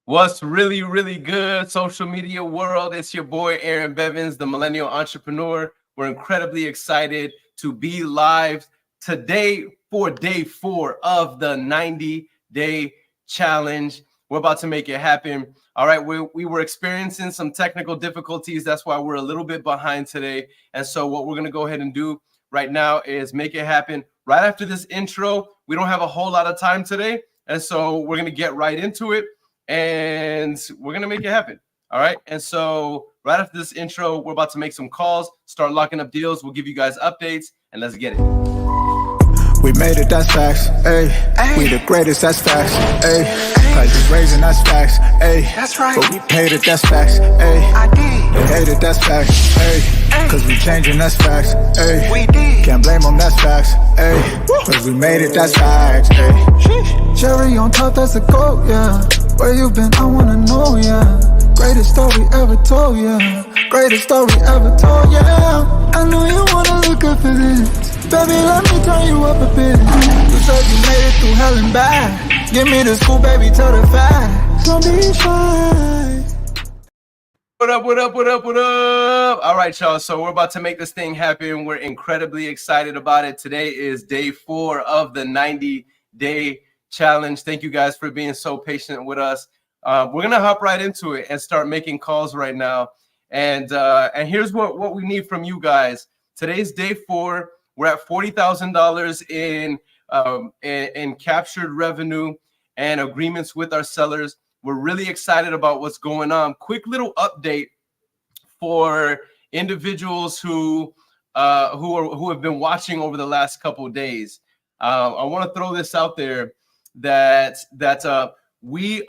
What's really, really good, social media world? It's your boy, Aaron Bevins, the millennial entrepreneur. We're incredibly excited to be live today for day 4 of the 90-day challenge. We're about to make it happen. All right, we were experiencing some technical difficulties. That's why we're a little bit behind today. And so what we're going to go ahead and do right now is make it happen. Right after this intro, we don't have a whole lot of time today. And so we're going to get right into it. And we're going to make it happen. All right. And so right after this intro, we're about to make some calls, start locking up deals. We'll give you guys updates and let's get it. We made it, that's facts, ayy. We the greatest, that's facts, ayy. Prices raising, that's facts, ayy. That's right. But we paid it, that's facts, ayy. I did. They hate it, that's facts, ayy. Cause we changing, that's facts, ayy. We did. Can't blame them, that's facts, ayy. Cause we made it, that's facts, ayy. Cherry on top, that's a goat, yeah. Where you been, I wanna know, yeah. Greatest story ever told, yeah. Greatest story ever told, yeah. I know you wanna look up for this. Baby, let me turn you up a bit. You said you made it through hell and back. Give me the scoop, baby, tell the facts. Don't be shy. What up, what up, what up, what up? All right, y'all. So we're about to make this thing happen. We're incredibly excited about it. Today is day 4 of the 90-day challenge. Thank you guys for being so patient with us. We're going to hop right into it and start making calls right now. And here's what we need from you guys. Today's day 4. We're at $40,000 in captured revenue and agreements with our sellers. We're really excited about what's going on. Quick little update for individuals who have been watching over the last couple of days. I want to throw this out there that we're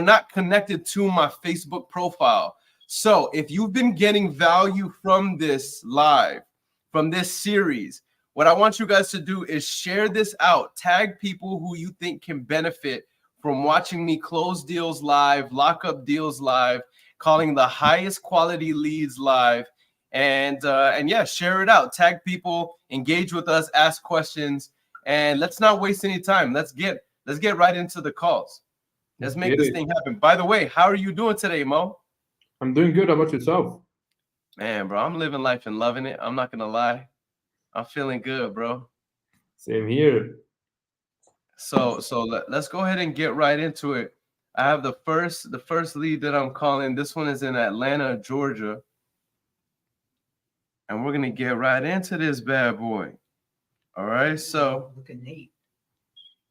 not connected to my Facebook profile. So if you've been getting value from this live, from this series, what I want you guys to do is share this out. Tag people who you think can benefit from watching me close deals live, lock up deals live, calling the highest quality leads live. And yeah, share it out. Tag people, engage with us, ask questions, and let's not waste any time. Let's get right into the calls. Let's make this thing happen. By the way, how are you doing today, Mo? I'm doing good. How about yourself? Man, bro, I'm living life and loving it. I'm not gonna lie. I'm feeling good, bro. Same here. So let's go ahead and get right into it. I have the first lead that I'm calling. This one is in Atlanta, Georgia. And we're gonna get right into this bad boy. All right, so look at Nate.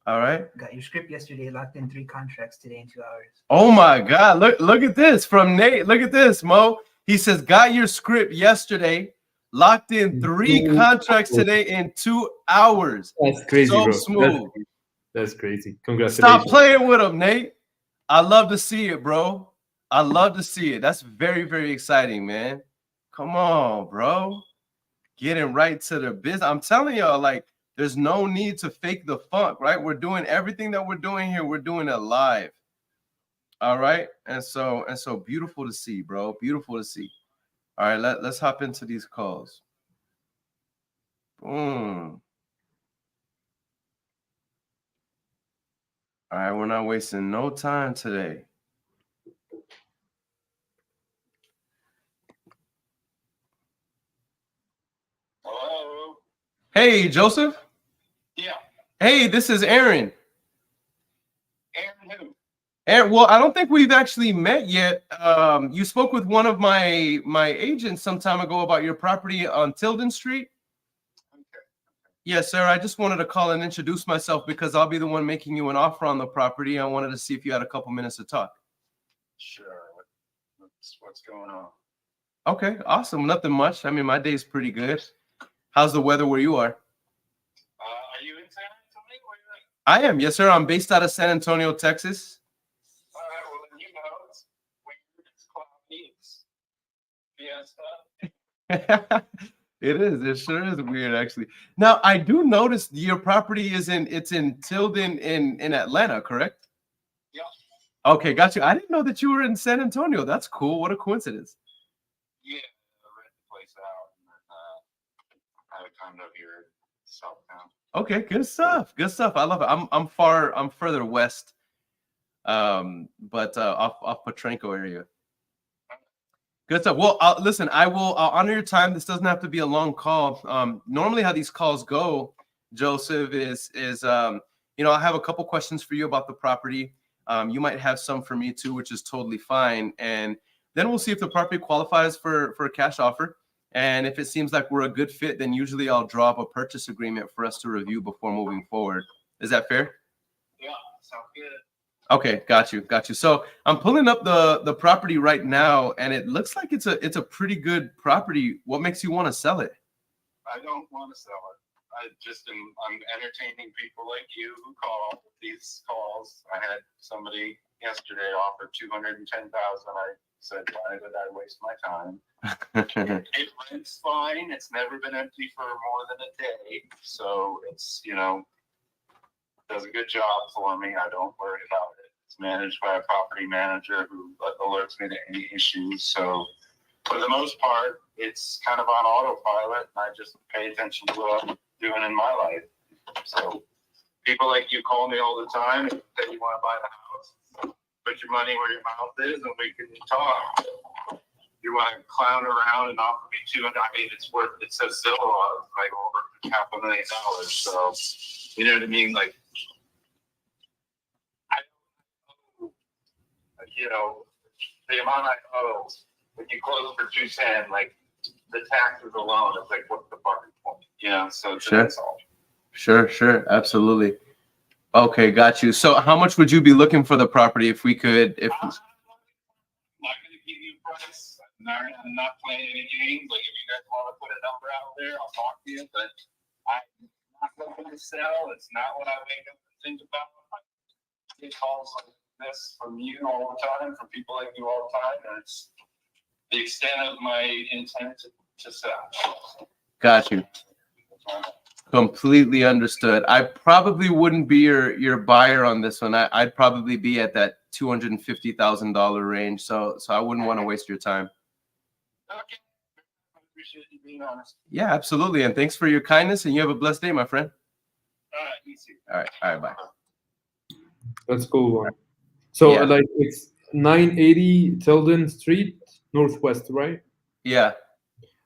All right. Got your script yesterday, locked in 3 contracts today in 2 hours. Oh my God. Look at this from Nate. Look at this, Mo. He says, got your script yesterday, locked in 3 contracts today in 2 hours. That's crazy, so bro. Smooth. That's crazy. Congratulations. Stop playing with him, Nate. I love to see it, bro. I love to see it. That's very, very exciting, man. Come on, bro. Getting right to the business. I'm telling y'all, like, there's no need to fake the funk, right? We're doing everything that we're doing here. We're doing it live. All right. And so beautiful to see, bro. Beautiful to see. All right. Let's hop into these calls. Boom. All right. We're not wasting no time today. Hello. Hey, Joseph. Yeah. Hey, this is Aaron. Aaron who? Aaron, well, I don't think we've actually met yet. You spoke with one of my agents some time ago about your property on Tilden Street. Okay. Yes, sir. I just wanted to call and introduce myself because I'll be the one making you an offer on the property. I wanted to see if you had a couple minutes to talk. Sure. What's going on? Okay, awesome. Nothing much. I mean, my day's pretty good. How's the weather where you are? Are you in San Antonio? Where you at? I am. Yes, sir. I'm based out of San Antonio, Texas. All right. Well, then it's weird. It's cloudy. It's fiesta. It is. It sure is weird, actually. Now, I do notice your property is in Tilden in Atlanta, correct? Yeah. Okay, got you. I didn't know that you were in San Antonio. That's cool. What a coincidence. Yeah, I rent the place out and then I have a condo here in South Town. Okay, good stuff. Good stuff. I love it. I'm further west but off Petrenko area. Good stuff. Well, listen, I'll honor your time. This doesn't have to be a long call. Normally how these calls go, Joseph, is I have a couple questions for you about the property. You might have some for me too, which is totally fine. And then we'll see if the property qualifies for a cash offer. And if it seems like we're a good fit, then usually I'll draw up a purchase agreement for us to review before moving forward. Is that fair? Yeah, sounds good. Okay, got you. So I'm pulling up the property right now, and it looks like it's a pretty good property. What makes you want to sell it? I don't want to sell it. I'm entertaining people like you who call these calls. I had somebody yesterday offer $210,000. I said, why did I waste my time? It rents fine. It's never been empty for more than a day, so it's does a good job for me. I don't worry about it. It's managed by a property manager who alerts me to any issues. So for the most part, it's kind of on autopilot, and I just pay attention to what I'm doing in my life. So people like you call me all the time and say you want to buy the house. Put your money where your mouth is, and we can talk. You want to clown around and offer me $200? I mean, it's worth. It says Zillow like over $500,000. So you know what I mean? Like, the amount I owe, if you close for 210, like the taxes alone, it's like, what's the fucking point? So that's all. Sure, absolutely. Okay, got you. So how much would you be looking for the property if we could? I'm not going to give you a price. I'm not playing any games. Like, if you guys want to put a number out there, I'll talk to you. But I'm not looking to sell. It's not what I wake up and think about. I get calls like this from you all the time, from people like you all the time, and it's the extent of my intent to sell. Got you. Completely understood. I probably wouldn't be your buyer on this one. I'd probably be at that $250,000 range. So I wouldn't want to waste your time. Okay. I appreciate you being honest. Yeah, absolutely. And thanks for your kindness, and you have a blessed day, my friend. All right, you too. All right, bye. That's cool. So Yeah. like it's 980 Tilden Street, Northwest, right? Yeah.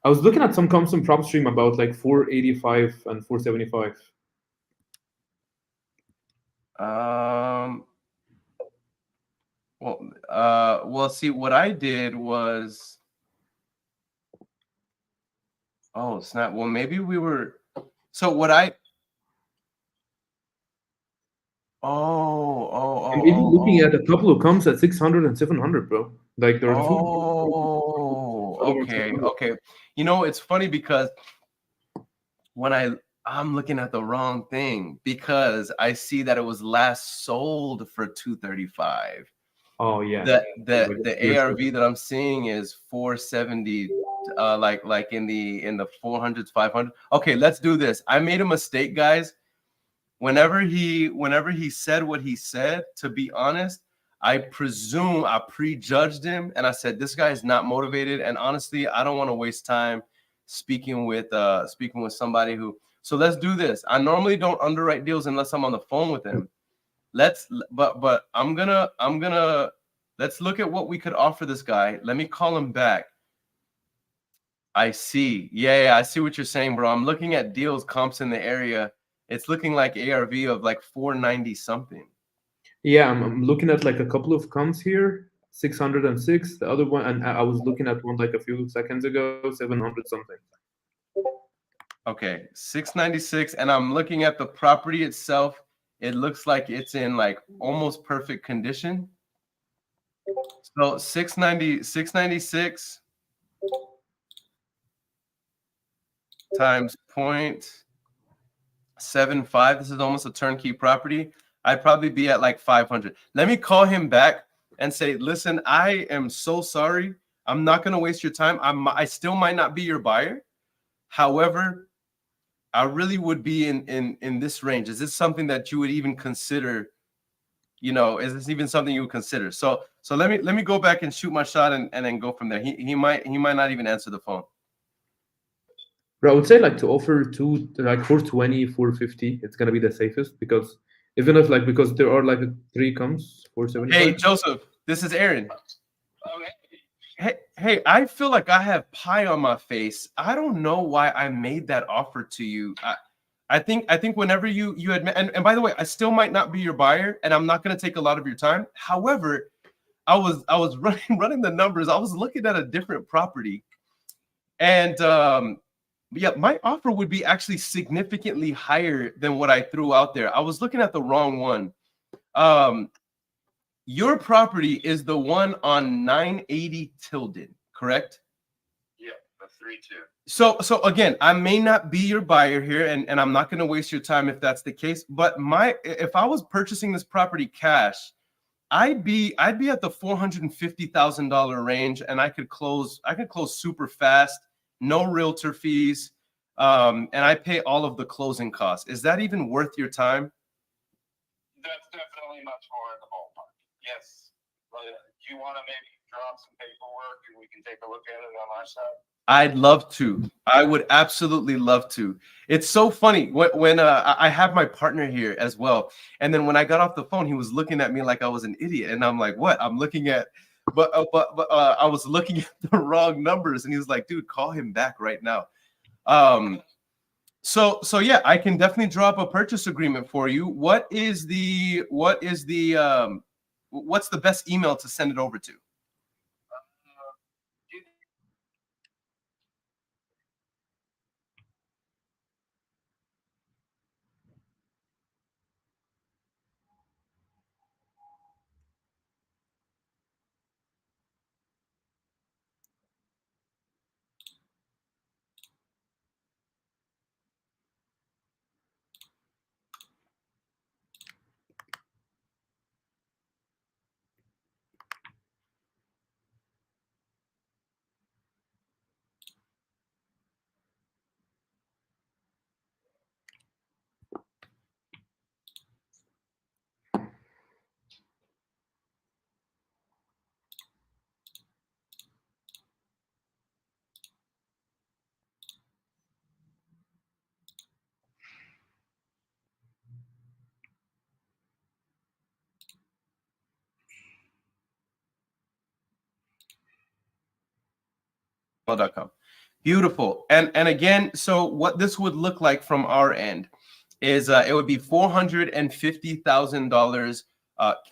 I was looking at some comps on PropStream about like 485 and 475. Well, see, what I did was, oh snap. Well, maybe we were. So what I. I'm maybe looking at a couple of comps at 600 and 700, bro. Like there are okay. It's funny because when I'm looking at the wrong thing, because I see that it was last sold for 235. Oh yeah. The ARV that I'm seeing is 470, like in the 400s, 500. Okay, let's do this. I made a mistake, guys. Whenever he said what he said, to be honest, I prejudged him, and I said this guy is not motivated. And honestly, I don't want to waste time speaking with somebody who. So let's do this. I normally don't underwrite deals unless I'm on the phone with him. But I'm gonna let's look at what we could offer this guy. Let me call him back. I see. Yeah, I see what you're saying, bro. I'm looking at deals comps in the area. It's looking like ARV of like 490 something. Yeah, I'm looking at like a couple of comps here, 606. The other one, and I was looking at one like a few seconds ago, 700 something. Okay, 696, and I'm looking at the property itself. It looks like it's in like almost perfect condition. So 696 times 0.75. This is almost a turnkey property. I'd probably be at like 500. Let me call him back and say, listen, I am so sorry. I'm not going to waste your time. I still might not be your buyer. However, I really would be in this range. Is this something that you would even consider? Is this even something you would consider? So let me go back and shoot my shot and then go from there. He might not even answer the phone. But I would say like to offer like 420, 450, it's gonna be the safest because Even if like because there are like 3 for Hey, 75. Joseph, this is Aaron. Okay. Hey, I feel like I have pie on my face. I don't know why I made that offer to you. I think whenever you admit, and by the way, I still might not be your buyer, and I'm not going to take a lot of your time. However, I was running the numbers. I was looking at a different property, and yeah, my offer would be actually significantly higher than what I threw out there. I was looking at the wrong one. Your property is the one on 980 Tilden, correct? Yeah, the 3-2. So again, I may not be your buyer here, and I'm not going to waste your time if that's the case. But if I was purchasing this property cash, I'd be at the $450,000 range, and I could close super fast, no realtor fees, and I pay all of the closing costs. Is that even worth your time? That's definitely much more in the ballpark. Yes. But you want to maybe draw up some paperwork and we can take a look at it on our side? I'd love to. I would absolutely love to. It's so funny when I have my partner here as well, and then when I got off the phone, he was looking at me like I was an idiot, and I'm like, "What?" I'm looking at, but I was looking at the wrong numbers, and he was like, "Dude, call him back right now." So yeah, I can definitely draw up a purchase agreement for you. What's the best email to send it over to? gmail.com. Beautiful. And again, so what this would look like from our end is it would be $450,000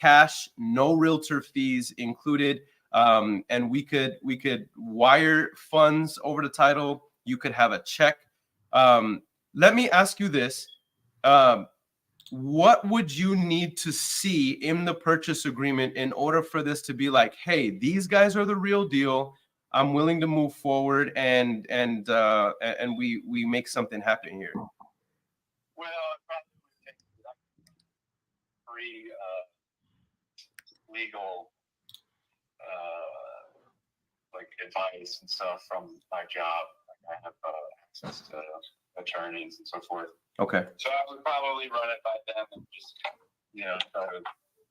cash, no realtor fees included, and we could wire funds over the title. You could have a check. Let me ask you this. What would you need to see in the purchase agreement in order for this to be like, hey, these guys are the real deal. I'm willing to move forward and we make something happen here. Well, it probably would take free legal like advice and stuff from my job. Like I have access to attorneys and so forth. Okay. So I would probably run it by them and just try to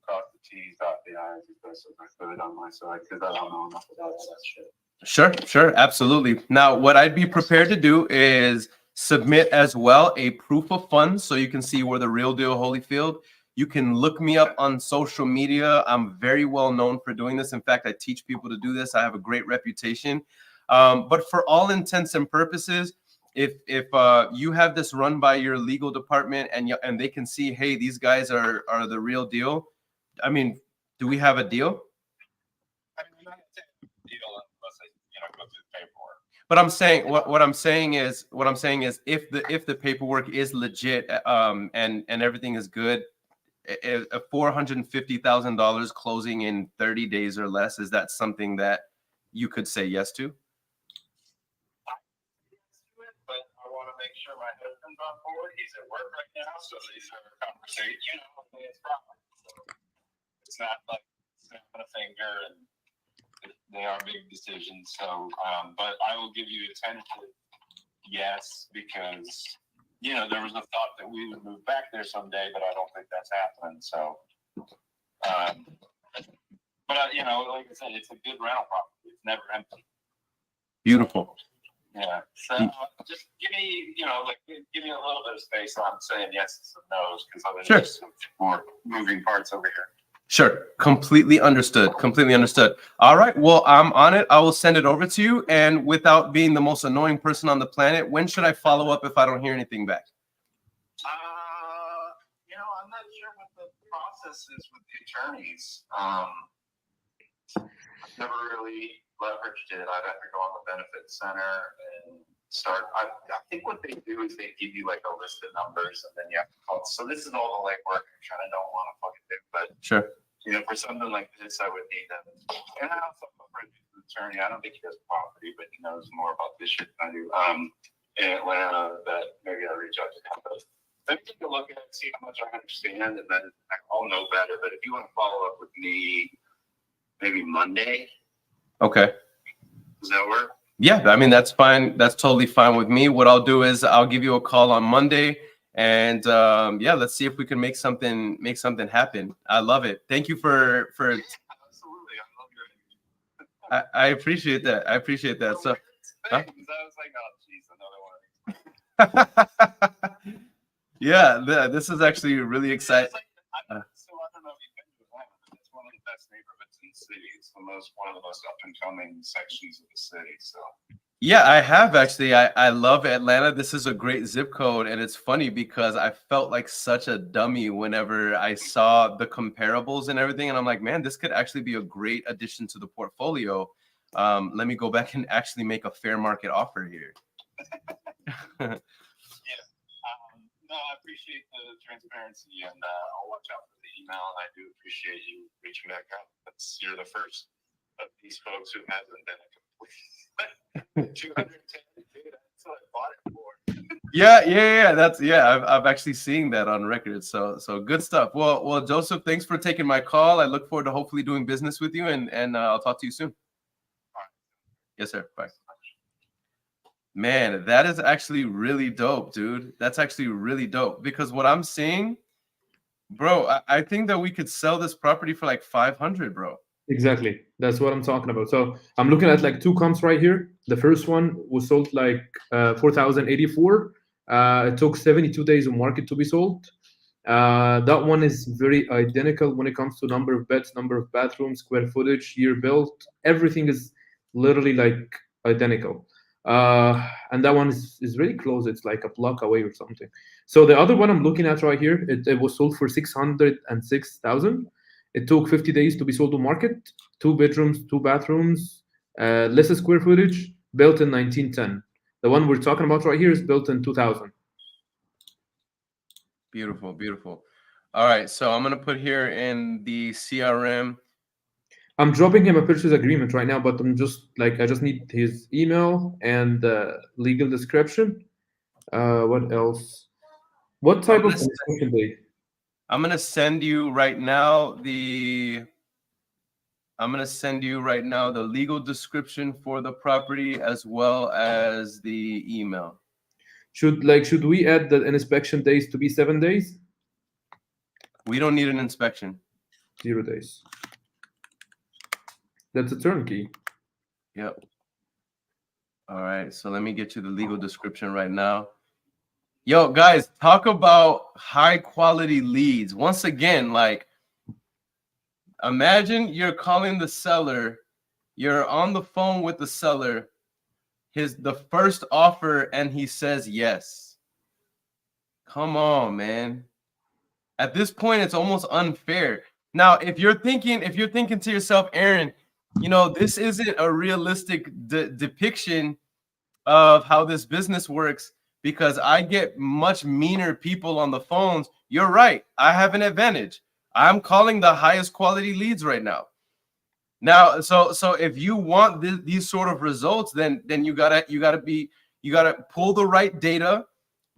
cross the T's, dot the I's as best as I could on my side because I don't know enough about all that shit. Sure, absolutely. Now, what I'd be prepared to do is submit as well a proof of funds so you can see we're the real deal Holyfield. You can look me up on social media. I'm very well known for doing this. In fact, I teach people to do this. I have a great reputation. But for all intents and purposes, if you have this run by your legal department and they can see, hey, these guys are the real deal. I mean, do we have a deal? I mean, I'm not saying deal unless I go through the paperwork. But I'm saying what I'm saying is if the paperwork is legit and everything is good, a $450,000 closing in 30 days or less, is that something that you could say yes to? But I want to make sure my husband's on board. He's at work right now, so these are conversations. It's proper. So it's not like snapping a finger, and they are big decisions. So, but I will give you a tentative yes because there was a thought that we would move back there someday, but I don't think that's happening. So, but like I said, it's a good rental property. It's never empty. Beautiful. Yeah. So just give me, give me a little bit of space on saying yeses and nos because I'm Sure. just more moving parts over here. Sure. Completely understood. Completely understood. All right. Well, I'm on it. I will send it over to you. And without being the most annoying person on the planet, when should I follow up if I don't hear anything back? I'm not sure what the process is with the attorneys. I've never really leveraged it. I'd have to go on the benefits center and start. I think what they do is they give you like a list of numbers and then you have to call. So this is all the legwork I kind of don't want to fucking do. But Sure. for something like this, I would need them. And I also have a friend who's an attorney. I don't think he does property, but he knows more about this shit than I do. In Atlanta, that maybe I'll reach out to him. But let me take a look at it, see how much I understand, and then I'll know better. But if you want to follow up with me, maybe Monday. Okay. Does that work? Yeah, I mean, that's fine. That's totally fine with me. What I'll do is I'll give you a call on Monday, and yeah, let's see if we can make something happen. I love it. Thank you for Absolutely. I love your I appreciate that. I appreciate that. So I was like, oh geez, another one. yeah, this is actually really exciting. So I don't know if you've been to Atlanta, but it's one of the best neighborhoods in the city. It's one of the most up and coming sections of the city. So Yeah, I have actually. I love Atlanta. This is a great zip code, and it's funny because I felt like such a dummy whenever I saw the comparables and everything, and I'm like, man, this could actually be a great addition to the portfolio. Let me go back and actually make a fair market offer here. No, I appreciate the transparency, and I'll watch out for the email. And I do appreciate you reaching back out. You're the first of these folks who hasn't been a complete 210. Dude, that's what I bought it for. Yeah. I've actually seen that on record. So good stuff. Well, Joseph, thanks for taking my call. I look forward to hopefully doing business with you, and I'll talk to you soon. All right. Yes, sir. Bye. Man, that is actually really dope, dude. That's actually really dope because what I'm seeing, bro, I think that we could sell this property for like 500, bro. Exactly. That's what I'm talking about. So I'm looking at like two comps right here. The first one was sold like 4,084. It took 72 days of market to be sold. That one is very identical when it comes to number of beds, number of bathrooms, square footage, year built. Everything is literally like identical. And that one is really close. It's like a block away or something. So the other one I'm looking at right here, it was sold for 606,000. It took 50 days to be sold to market. 2 bedrooms, 2 bathrooms, less square footage, built in 1910. The one we're talking about right here is built in 2000. Beautiful, beautiful. All right, so I'm gonna put here in the CRM. I'm dropping him a purchase agreement right now, but I just need his email and legal description. What else? What type of description they? I'm gonna send you right now the legal description for the property as well as the email. Should we add the inspection days to be 7 days? We don't need an inspection. 0 days. That's a turnkey. Yep. All right, so let me get you the legal description right now. Yo, guys, talk about high quality leads. Once again, like, imagine you're calling the seller, you're on the phone with the seller, the first offer, and he says yes. Come on, man. At this point, it's almost unfair. Now, if you're thinking to yourself, Aaron, this isn't a realistic depiction of how this business works because I get much meaner people on the phones. You're right. I have an advantage. I'm calling the highest quality leads right now. Now, so if you want these sort of results, then you gotta pull the right data.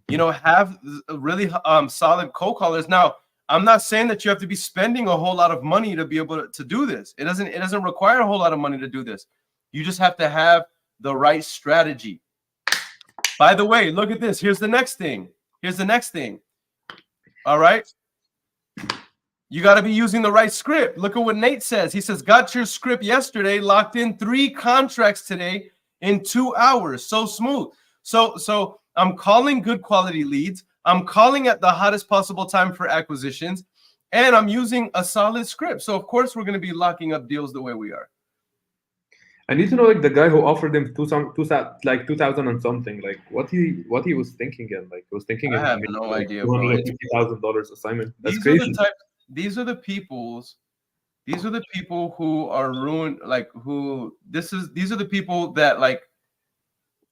Have really solid cold callers. Now, I'm not saying that you have to be spending a whole lot of money to be able to do this. It doesn't require a whole lot of money to do this. You just have to have the right strategy. By the way, look at this. Here's the next thing. All right. You got to be using the right script. Look at what Nate says. He says, got your script yesterday, locked in 3 contracts today. in 2 hours. So smooth. So I'm calling good quality leads. I'm calling at the hottest possible time for acquisitions, and I'm using a solid script. So of course we're going to be locking up deals the way we are. I need to know like the guy who offered him like 2,000 and something, like what he was thinking in. Like he was thinking I in have maybe no like idea, bro. $250,000 assignment. That's These are the crazy. type. These are the peoples. These are the people who are ruined. Like who? These are the people that like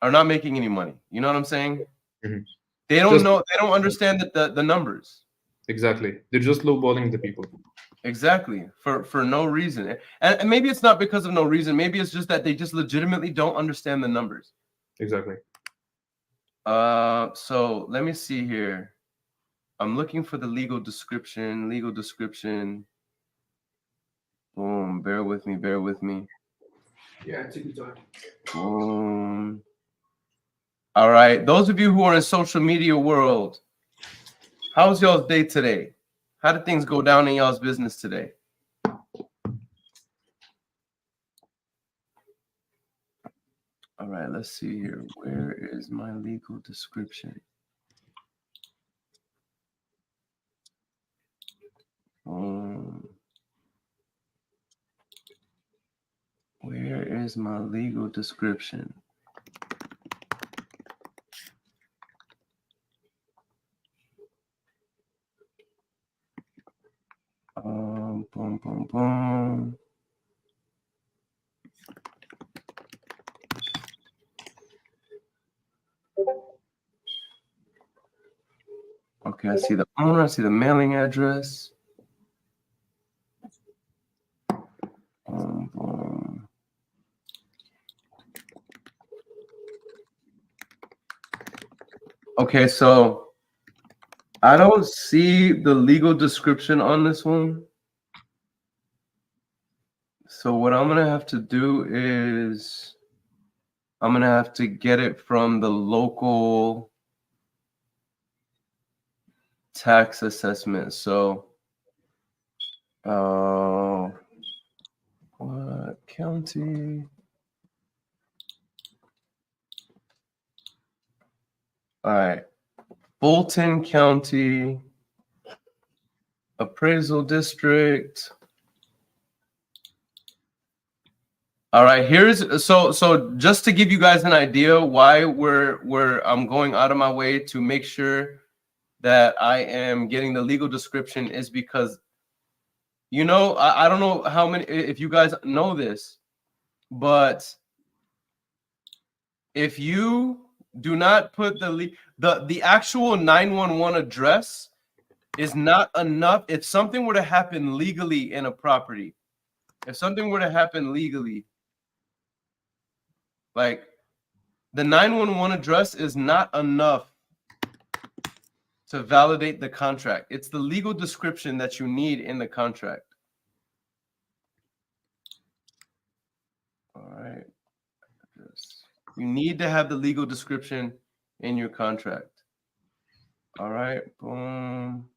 are not making any money. You know what I'm saying? Mhm. They don't Just know. They don't understand the numbers. exactly. They're just lowballing the people. Exactly, for no reason. And maybe it's not because of no reason. Maybe it's just that they just legitimately don't understand the numbers. Exactly. So let me see here. I'm looking for the legal description. Legal description. Boom. Bear with me. Bear with me. Yeah, take your time. Boom. All right. Those of you who are in social media world, how's y'all's day today? How did things go down in y'all's business today? All right, let's see here. Where is my legal description? Where is my legal description? Boom, boom, boom. Okay, I see the owner. I see the mailing address. Boom, boom. Okay, so I don't see the legal description on this one. So what I'm gonna have to do is I'm gonna have to get it from the local tax assessment. So, what county? All right, Fulton County Appraisal District. All right, here's so just to give you guys an idea why I'm going out of my way to make sure that I am getting the legal description is because you know I don't know how many if you guys know this, but if you do not put the actual 911 address is not enough. If something were to happen legally in a property, if something were to happen legally, like the 911 address is not enough to validate the contract. It's the legal description that you need in the contract. All right. You need to have the legal description in your contract. All right. Boom.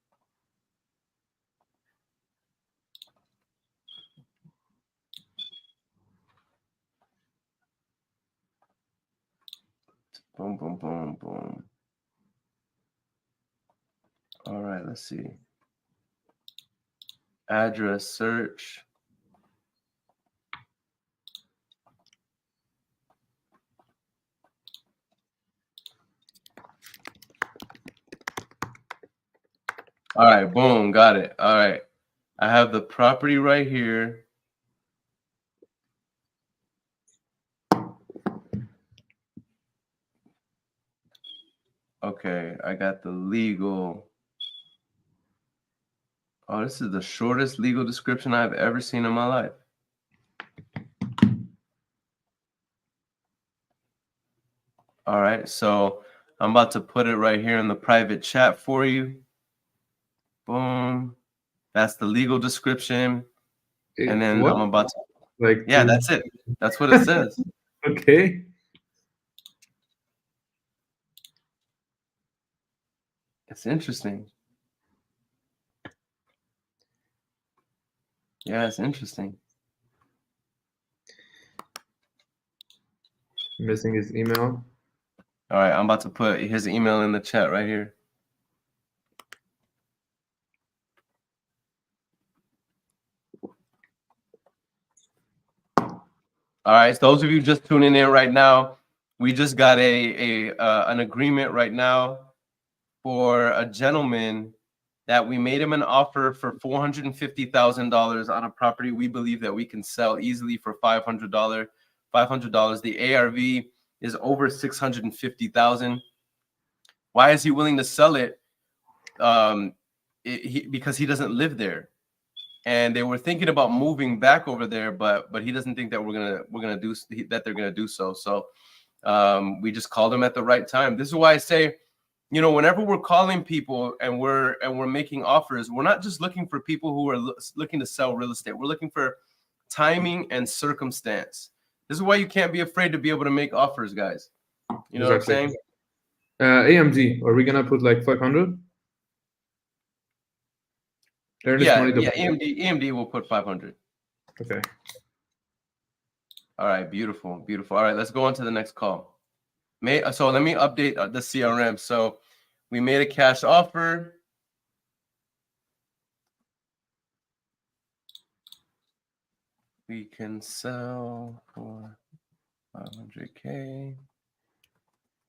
Boom, boom, boom, boom. All right, let's see. Address search. All right, boom, got it. All right. I have the property right here. Okay, I got the legal. Oh, this is the shortest legal description I've ever seen in my life. All right, so I'm about to put it right here in the private chat for you. Boom. That's the legal description. And then What? I'm about to, Like yeah, that's it. That's what it says. okay. It's interesting. Yeah, it's interesting. missing his email. All right, I'm about to put his email in the chat right here. All right, so those of you just tuning in right now, we just got an agreement right now for a gentleman that we made him an offer for $450,000 on a property we believe that we can sell easily for $500. The ARV is over $650,000. Why is he willing to sell it? Because he doesn't live there, and they were thinking about moving back over there, but he doesn't think that they're gonna do so. So we just called him at the right time. This is why I say, you know, whenever we're calling people and we're making offers, we're not just looking for people who are looking to sell real estate. We're looking for timing and circumstance. This is why you can't be afraid to be able to make offers, guys. You know Exactly. what I'm saying? AMD, are we gonna put like 500? EMD will put 500. Okay. All right, beautiful. All right, let's go on to the next call. So let me update the CRM. So we made a cash offer. We can sell for 500K.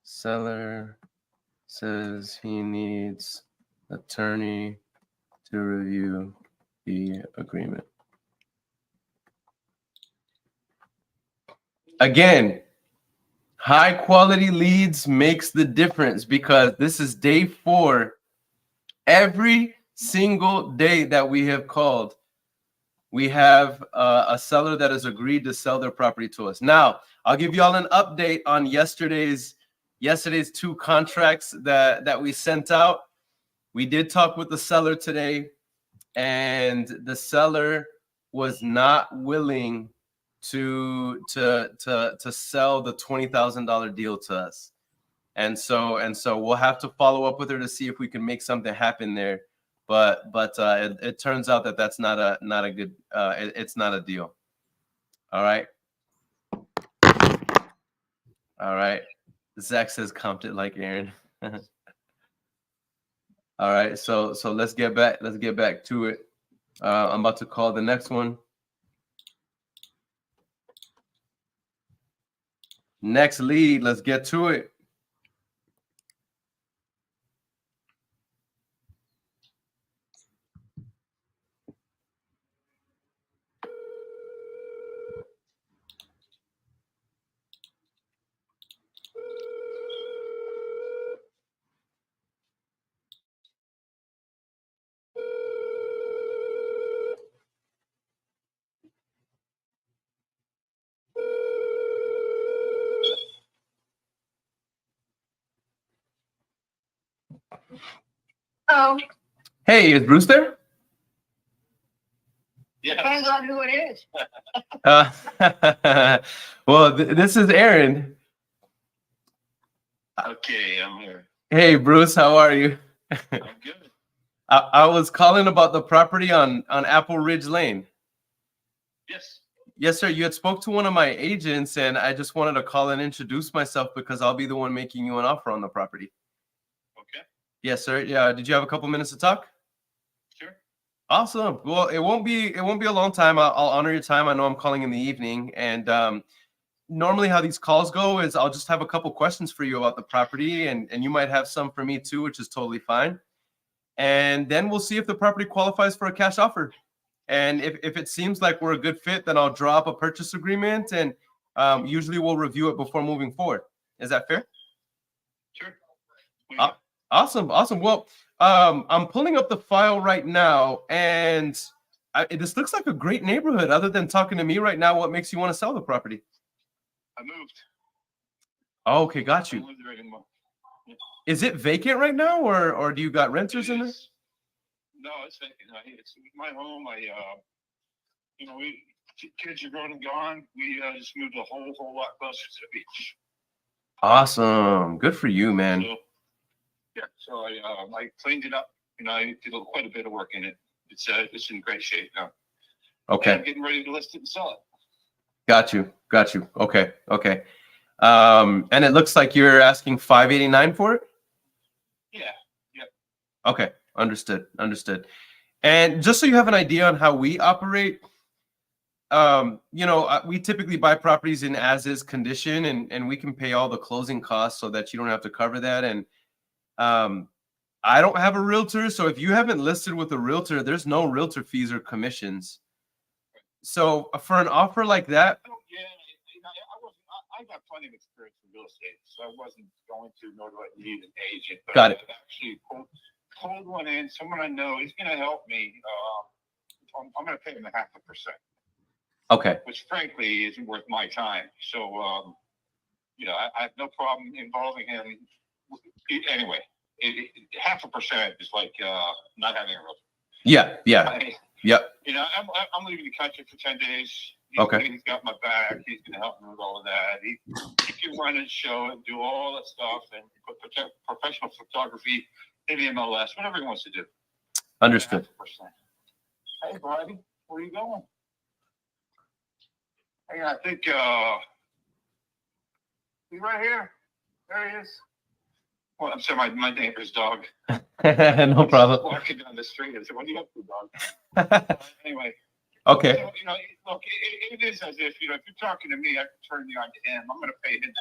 Seller says he needs attorney to review the agreement. Again, high quality leads makes the difference, because this is day 4. Every single day that we have called, we have a seller that has agreed to sell their property to us. Now, I'll give you all an update on yesterday's 2 contracts that we sent out. We did talk with the seller today, and the seller was not willing to sell the $20,000 deal to us, and so we'll have to follow up with her to see if we can make something happen there. But it turns out that that's not a good it's not a deal. All right. Zach says comped it like Aaron. All right, so let's get back to it. I'm about to call the next one. Next lead, let's get to it. Oh, Hey, is Bruce there? Yeah. depends on who it is. Well, this is Aaron. Okay, I'm here. Hey, Bruce, how are you? I'm good. I was calling about the property on Apple Ridge Lane. Yes. Yes, sir. You had spoke to one of my agents, and I just wanted to call and introduce myself because I'll be the one making you an offer on the property. Okay. Yes, sir. Yeah. Did you have a couple minutes to talk? Sure. Awesome. Well, it won't be a long time. I'll honor your time. I know I'm calling in the evening, and normally how these calls go is I'll just have a couple questions for you about the property, and you might have some for me too, which is totally fine. And then we'll see if the property qualifies for a cash offer. And if it seems like we're a good fit, then I'll draw up a purchase agreement, and usually we'll review it before moving forward. Is that fair? Sure. Awesome. Well, I'm pulling up the file right now, and this looks like a great neighborhood. Other than talking to me right now, what makes you want to sell the property? I moved. Oh, okay, got I you. lived there anymore. Is it vacant right now, or do you got renters in there? No, it's vacant. It's my home. Kids are grown and gone. We just moved a whole lot closer to the beach. Awesome. Good for you, man. So I cleaned it up. I did quite a bit of work in it. It's in great shape now. Okay. And I'm getting ready to list it and sell it. Got you. Okay. And it looks like you're asking $589 for it. Yeah. Yep. Okay, understood. And just so you have an idea on how we operate, we typically buy properties in as-is condition, and we can pay all the closing costs so that you don't have to cover that. And I don't have a realtor, so if you haven't listed with a realtor, there's no realtor fees or commissions. So for an offer like that, I got plenty of experience in real estate, so I wasn't going to, nor do I need an agent. But Got it. I actually pulled one in. Someone I know is going to help me. I'm going to pay him 0.5%. okay, Which frankly isn't worth my time. So, I have no problem involving him. Anyway, 0.5% is like not having a realtor. yeah, yep. I'm leaving the country for 10 days. He's got my back. He's going to help me with all of that. He can run and show and do all that stuff and put professional photography in the MLS, whatever he wants to do. Understood. 0.5%. Hey, buddy, where are you going? Hey, I think he's right here. There he is. Well, I'm sorry, my neighbor's dog. No problem. Walking down the street. I said, "What are you up to, dog?" Anyway. Okay. So, look, it is as if you're talking to me, I can turn you on to him. I'm going to pay him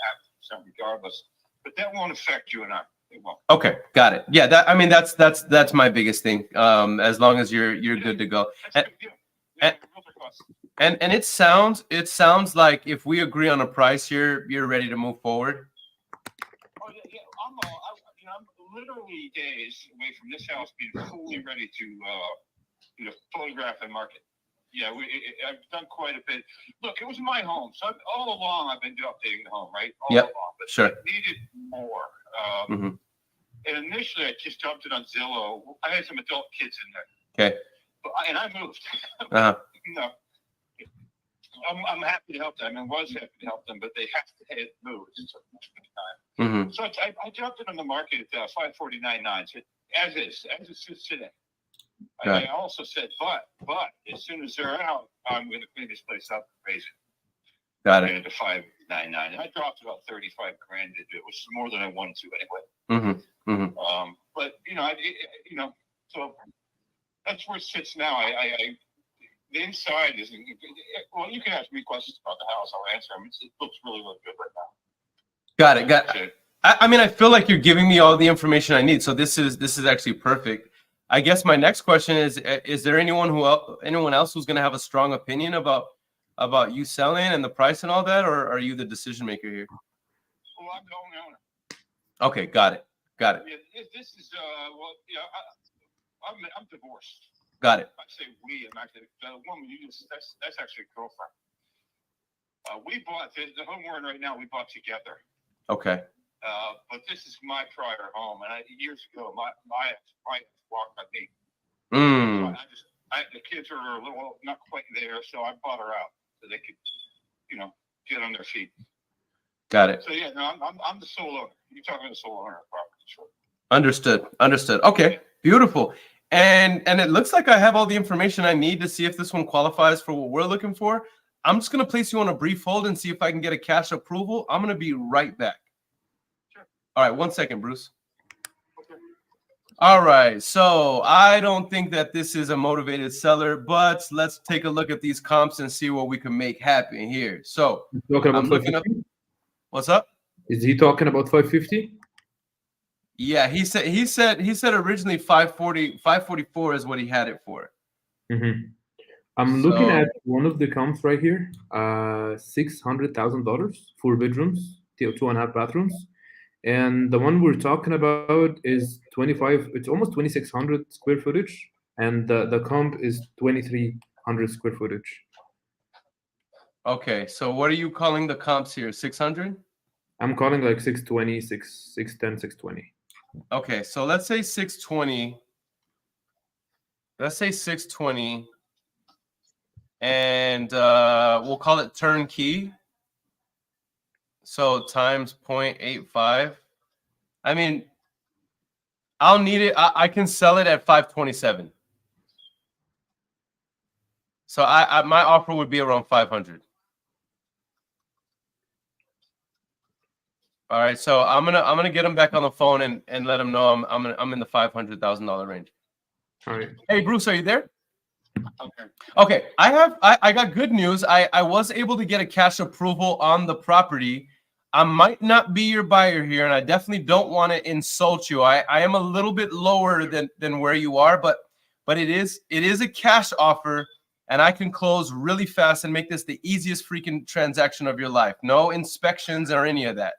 0.5% regardless, but that won't affect you and I. It won't. Okay, got it. Yeah, that's my biggest thing. As long as you're good to go. That's a big deal. And it sounds like if we agree on a price, you're ready to move forward. Oh yeah. I'm literally days away from this house being fully ready to photograph and market. Yeah, I've done quite a bit. Look, it was my home, so all along I've been updating the home, right? All along, but sure. it needed more. And initially, I just dumped it on Zillow. I had some adult kids in there. Okay. And I moved. I'm happy to help them. I was happy to help them, but they have to move. It's a time. So I jumped it on the market at $549.9. So as it sits today. I also said, but as soon as they're out, I'm going to clean this place up and raise it. Got it. To $599. And I dropped about $35,000 into it, which is more than I wanted to anyway. But so that's where it sits now. The inside isn't. Well, you can ask me questions about the house. I'll answer them. It looks really, really good right now. Got it. I mean, I feel like you're giving me all the information I need. So this is actually perfect. I guess my next question is there anyone else who's going to have a strong opinion about you selling and the price and all that, or are you the decision maker here? Well, I'm the only owner. Okay, got it. Yeah, this is I'm divorced. Got it. I say we. I'm actually the woman you just. That's actually a girlfriend. We bought the home we're in right now. We bought together. Okay. But this is my prior home, and years ago, my ex walked on me. So the kids are a little not quite there, so I bought her out so they could, get on their feet. Got it. So yeah, no, I'm the sole owner. You're talking to the sole owner of property, sure. Understood. Okay, beautiful. And it looks like I have all the information I need to see if this one qualifies for what we're looking for. I'm just gonna place you on a brief hold and see if I can get a cash approval. I'm gonna be right back. Sure. All right, 1 second, Bruce. Okay. All right, so I don't think that this is a motivated seller, but let's take a look at these comps and see what we can make happen here. So I'm looking up. What's up? Is he talking about 550? Yeah, he said originally 544 is what he had it for. I'm looking at one of the comps right here. $600,000, 4 bedrooms, 2.5 bathrooms, and the one we're talking about is 25. It's almost 2,600 square footage, and the comp is 2,300 square footage. Okay, so what are you calling the comps here? 600? I'm calling like 620, 610, 620. Okay, so let's say 620. Let's say 620. And we'll call it turnkey. So times 0.85. I mean, I'll need it. I can sell it at 527. So my offer would be around 500. All right, so I'm gonna get him back on the phone and let him know I'm in the $500,000 range. All right. Hey Bruce, are you there? Okay. Okay, I got good news. I was able to get a cash approval on the property. I might not be your buyer here, and I definitely don't want to insult you. I am a little bit lower than where you are, but it is a cash offer, and I can close really fast and make this the easiest freaking transaction of your life. No inspections or any of that.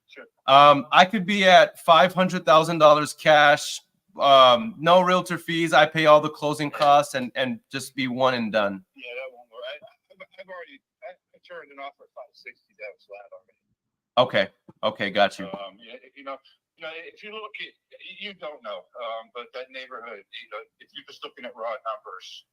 Sure. I could be at $500,000 cash. No realtor fees. I pay all the closing costs and just be one and done. Yeah, that won't work. I've already turned an offer at 560. That was flat already. Okay, got you. Yeah, if you look at, you don't know, but that neighborhood, if you're just looking at raw numbers,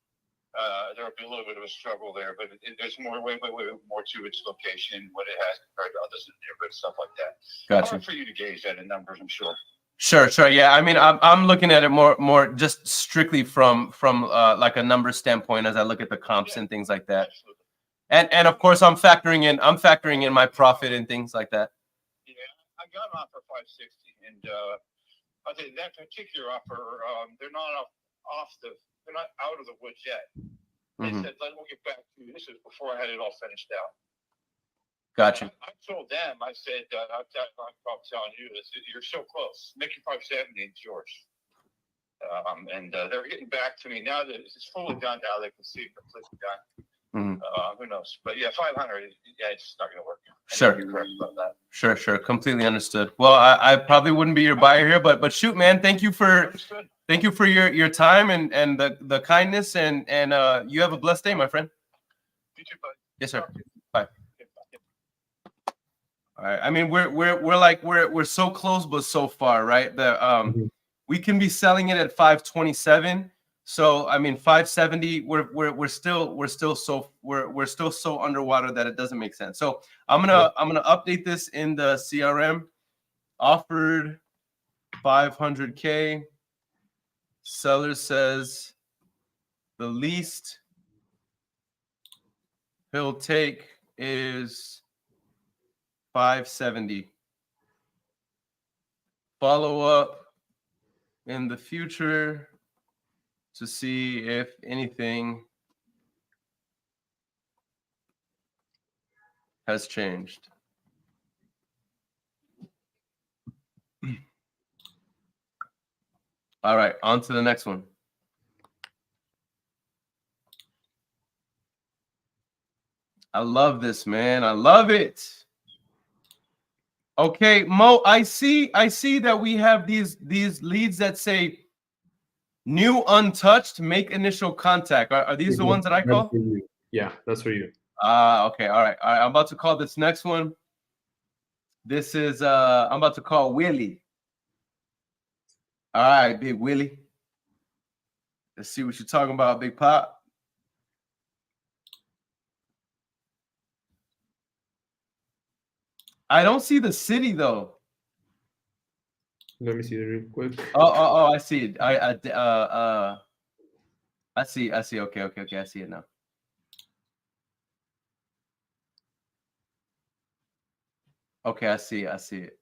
there'll be a little bit of a struggle there, but there's way more to its location, what it has compared to others in the neighborhood, stuff like that. Got you. Hard for you to gauge that in numbers, I'm sure. Sure. Yeah, I mean, I'm looking at it more just strictly from like a number standpoint as I look at the comps and things like that. Absolutely. And of course, I'm factoring in my profit and things like that. Yeah, I got an offer 560, and I think that particular offer, they're not they're not out of the woods yet. They said, we'll get back to you. This is before I had it all finished out. Got you. I told them, I said, I'm telling you this, you're so close. Make it 570 and it's yours. And they're getting back to me now that it's fully done. Now they can see it completely done. Who knows? But yeah, 500. Yeah, it's just not going to work. Sure. You're correct about that. Sure. Completely understood. Well, I probably wouldn't be your buyer here, but shoot, man, thank you for your time and the kindness and you have a blessed day, my friend. You too, bud. Yes, sir. Bye. All right. I mean, we're so close, but so far, right? We can be selling it at 527. So I mean, 570. We're still so underwater that it doesn't make sense. So I'm gonna update this in the CRM. Offered 500K. Seller says the least he'll take is 570. Follow up in the future to see if anything has changed. All right, on to the next one. I love this, man. I love it. Okay, Mo, I see that we have these leads that say new untouched, make initial contact. Are these the ones that I call? Yeah, that's for you. Okay, all right. I'm about to call this next one. This is I'm about to call Willie. All right, Big Willie. Let's see what you're talking about, Big Pop. I don't see the city though. Let me see it real quick. Oh, I see it. I see. Okay. I see it now. Okay, I see it.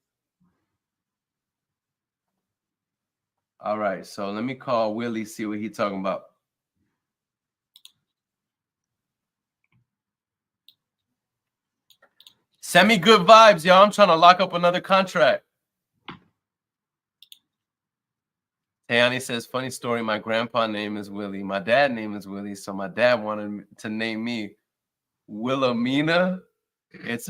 All right, so let me call Willie, see what he's talking about. Send me good vibes, y'all. I'm trying to lock up another contract. Tayani says, funny story. My grandpa name is Willie. My dad name is Willie. So my dad wanted to name me Wilhelmina. It's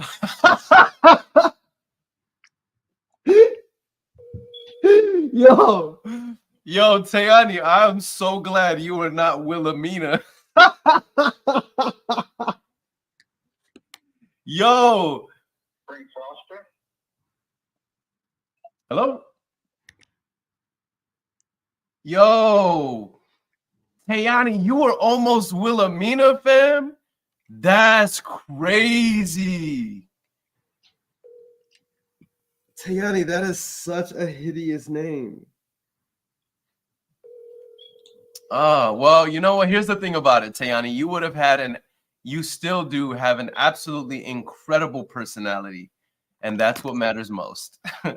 Yo, Tayani, I'm so glad you were not Wilhelmina. Yo. Frank Foster. Hello? Yo. Tayani, you were almost Wilhelmina, fam? That's crazy. Tayani, that is such a hideous name. Well, you know what? Here's the thing about it, Tayani. You would have had you still do have an absolutely incredible personality. And that's what matters most. I'm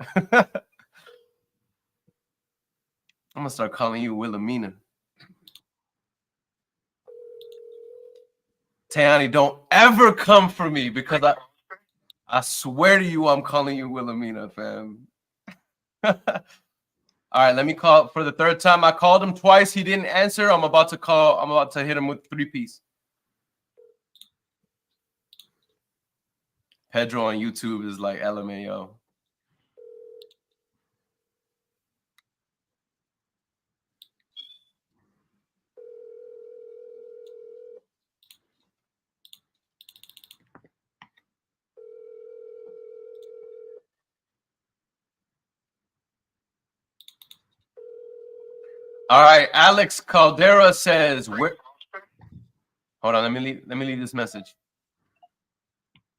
gonna start calling you Wilhelmina. Tayani, don't ever come for me because I swear to you, I'm calling you Wilhelmina, fam. All right, let me call for the third time. I called him twice. He didn't answer. I'm about to hit him with 3-piece. Pedro on YouTube is like LMAO. All right, Alex Caldera says, "Where?" Hold on, let me leave this message.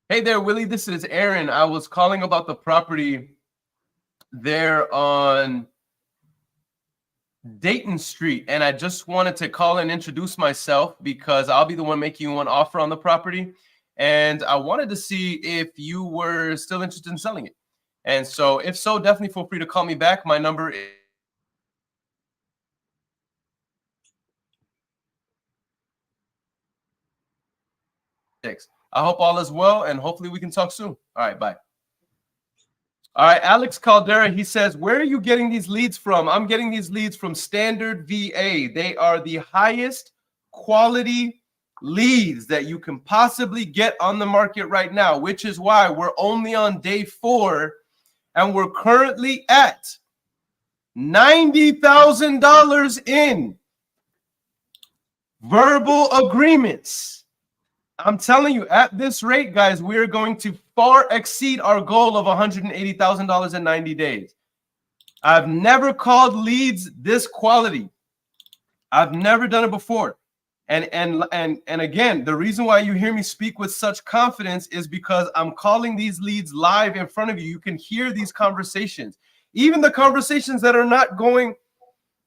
Hey there, Willie. This is Aaron. I was calling about the property there on Dayton Street, and I just wanted to call and introduce myself because I'll be the one making you an offer on the property, and I wanted to see if you were still interested in selling it. And so, if so, definitely feel free to call me back. My number is I hope all is well, and hopefully we can talk soon. All right, bye. All right, Alex Caldera, he says, where are you getting these leads from? I'm getting these leads from Standard VA. They are the highest quality leads that you can possibly get on the market right now, which is why we're only on day 4, and we're currently at $90,000 in verbal agreements. I'm telling you, at this rate, guys, we're going to far exceed our goal of $180,000 in 90 days. I've never called leads this quality. I've never done it before. And again, the reason why you hear me speak with such confidence is because I'm calling these leads live in front of you. You can hear these conversations, even the conversations that are not going,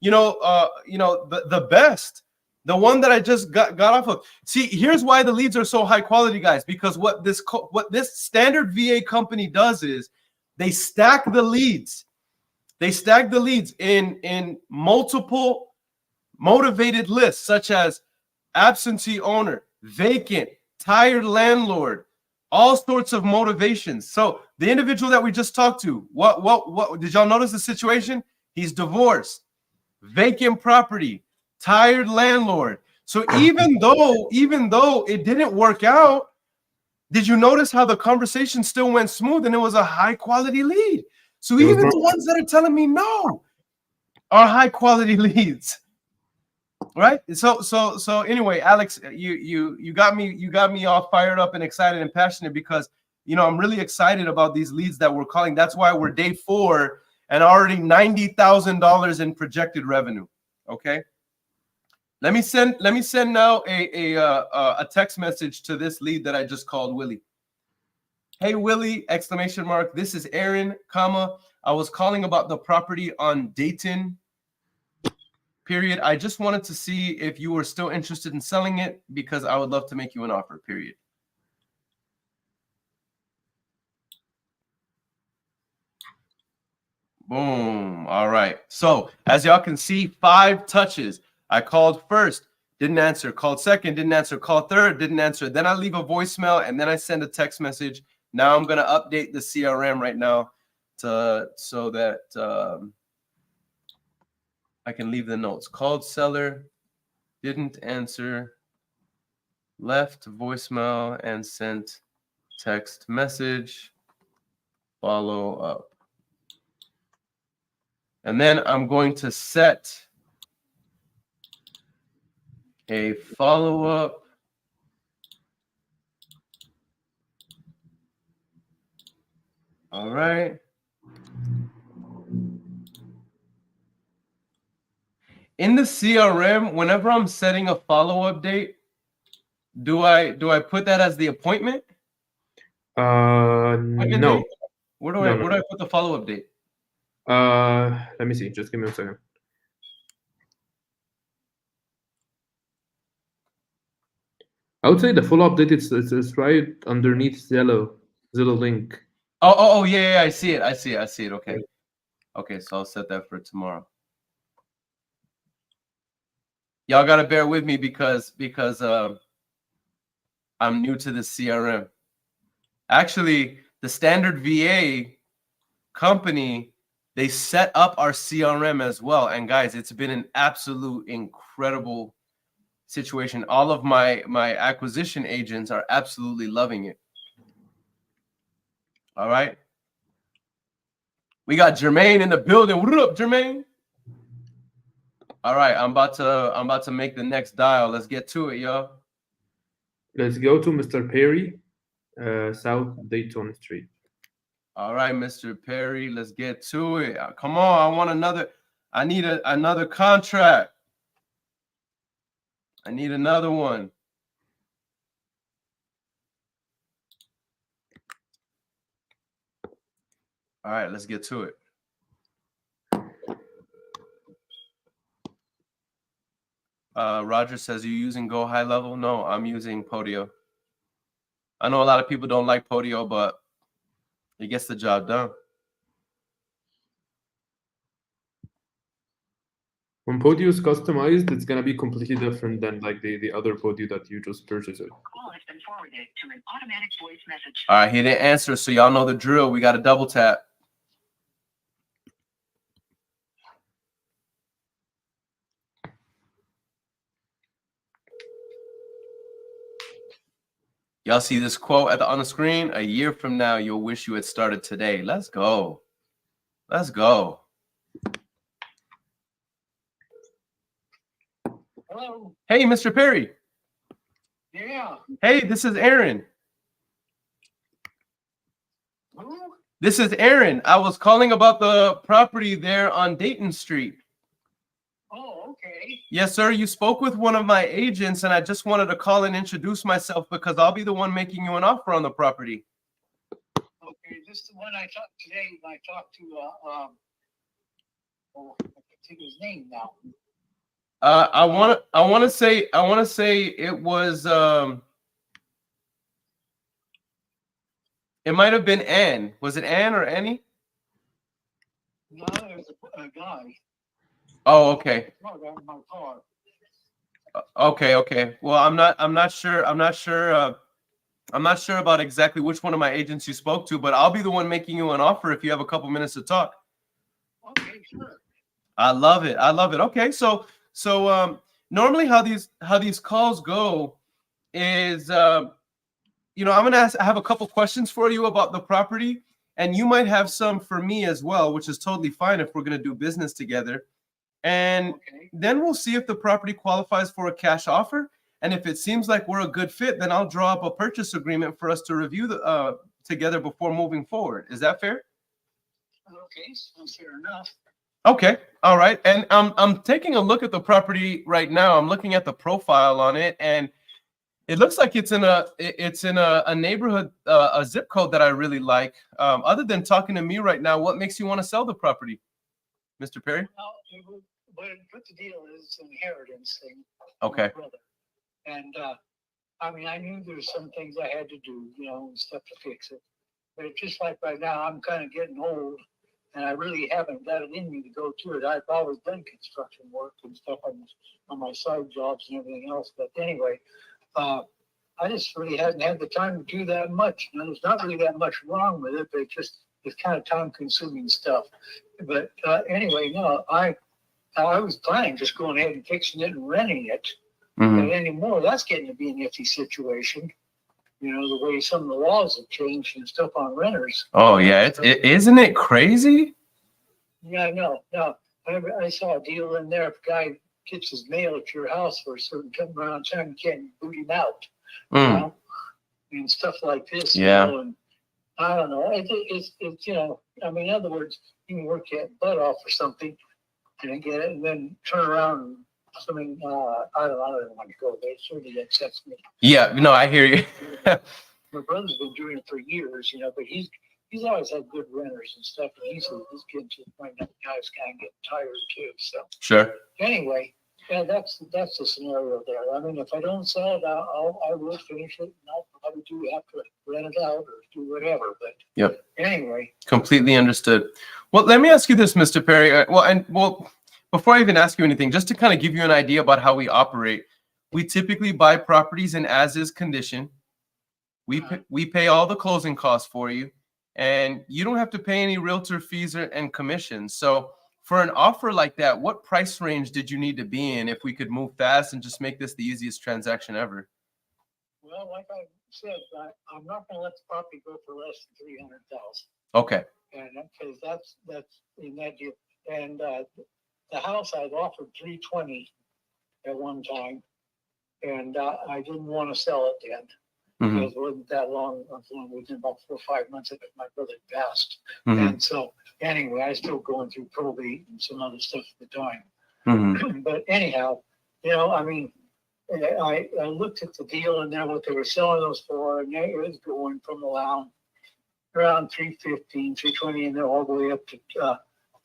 the best. The one that I just got off of. See, here's why the leads are so high quality, guys, because what this Standard VA company does is they stack the leads. They stack the leads in multiple motivated lists, such as absentee owner, vacant, tired landlord, all sorts of motivations. So the individual that we just talked to, what did y'all notice the situation? He's divorced, vacant property, tired landlord. So even though it didn't work out, did you notice how the conversation still went smooth and it was a high quality lead? So even the ones that are telling me no are high quality leads, right? So anyway, Alex, you got me all fired up and excited and passionate because I'm really excited about these leads that we're calling. That's why we're day 4 and already $90,000 in projected revenue. Okay. Let me send now a text message to this lead that I just called Willie. Hey Willie! ! This is Aaron, comma. I was calling about the property on Dayton. Period. I just wanted to see if you were still interested in selling it because I would love to make you an offer. Period. Boom. All right. So as y'all can see, 5 touches. I called first, didn't answer. Called second, didn't answer. Called third, didn't answer. Then I leave a voicemail and then I send a text message. Now I'm going to update the CRM right now so that I can leave the notes. Called seller, didn't answer, left voicemail and sent text message, follow up. And then I'm going to set a follow-up all right. In the CRM, whenever I'm setting a follow-up date, do I put that as the appointment? No. Where do I put the follow-up date? Let me see. Just give me a second. I would say the follow-up date is right underneath Zillow link. Oh, yeah, I see it. I see it. Okay. Okay, so I'll set that for tomorrow. Y'all gotta bear with me because I'm new to this CRM. Actually, the standard VA company, they set up our CRM as well. And guys, it's been an absolute incredible situation. All of my acquisition agents are absolutely loving it. All right. We got Jermaine in the building. What up, Jermaine? All right, I'm about to make the next dial. Let's get to it, y'all. Let's go to Mr. Perry, South Dayton Street. All right, Mr. Perry, let's get to it. Come on, I want another. I need another contract. I need another one. All right, let's get to it. Roger says, you using Go High Level? No, I'm using Podio. I know a lot of people don't like Podio, but it gets the job done. When Podio is customized, it's gonna be completely different than like the other Podio that you just purchased. Call has been forwarded to an automatic voice message. All right, he didn't answer, so y'all know the drill. We got to double tap. Y'all see this quote on the screen? A year from now, you'll wish you had started today. Let's go. Let's go. Hello. Hey, Mr. Perry. Yeah. Hey, this is Aaron. Who? This is Aaron. I was calling about the property there on Dayton Street. Oh, okay. Yes, sir. You spoke with one of my agents, and I just wanted to call and introduce myself because I'll be the one making you an offer on the property. Okay, this is the one I talked today. I talked to I can't think of his name now. I want to say it was it might have been Ann. Was it Ann or Annie? No, it was a guy. Oh, okay. Oh, that was my car. Okay. Well, I'm not sure about exactly which one of my agents you spoke to, but I'll be the one making you an offer if you have a couple minutes to talk. Okay, sure. I love it. Okay, so normally how these calls go is I'm gonna I have a couple questions for you about the property, and you might have some for me as well, which is totally fine if we're gonna do business together. And Okay. then we'll see if the property qualifies for a cash offer. And if it seems like we're a good fit, then I'll draw up a purchase agreement for us to review together before moving forward. Is that fair? Okay, sounds fair enough. Okay. All right. And I'm taking a look at the property right now. I'm looking at the profile on it, and it looks like it's in a neighborhood, a zip code that I really like. Other than talking to me right now, what makes you want to sell the property, Mr. Perry? Well, what the deal is, it's an inheritance thing. Okay. My brother. And I mean, I knew there's some things I had to do, and stuff to fix it. But it's just like right now, I'm kind of getting old, and I really haven't got it in me to go to it. I've always done construction work and stuff on my side jobs and everything else. But anyway, I just really hadn't had the time to do that much. There's not really that much wrong with it, but it's kind of time-consuming stuff. But anyway, no, I was planning just going ahead and fixing it and renting it. Mm-hmm. But anymore, that's getting to be an iffy situation. The way some of the laws have changed and stuff on renters. Oh yeah, isn't it crazy? Yeah, I know. No, I saw a deal in there. If a guy gets his mail at your house for a certain amount of time, you can't boot him out. And stuff like this. Yeah. And I don't know. It's I mean, in other words, you can work your butt off for something and get it, and then turn around and something. I don't want to go there. It certainly upsets me. Yeah. No, I hear you. My brother's been doing it for years, but he's always had good renters and stuff. And he's getting to the point that the guy's kind of getting tired too. So Sure. anyway, yeah, that's the scenario there. I mean, if I don't sell it, I will finish it, and I'll probably do have to rent it out or do whatever. But Yep. anyway. Completely understood. Well, let me ask you this, Mr. Perry. Before I even ask you anything, just to kind of give you an idea about how we operate, we typically buy properties in as-is condition. We pay all the closing costs for you, and you don't have to pay any realtor fees and commissions. So for an offer like that, what price range did you need to be in if we could move fast and just make this the easiest transaction ever? Well, like I said, I'm not going to let the property go for less than 300,000. Okay. And because that's in that deal. And the house I've offered 320 at one time, and I didn't want to sell it then. Mhm. Because it wasn't that long. Within about 4 or 5 months of it, my brother passed. Mhm. And so anyway, I was still going through probate and some other stuff at the time. Mhm. But anyhow, I mean, I looked at the deal and then what they were selling those for, and it was going from around 315, 320, and then all the way up to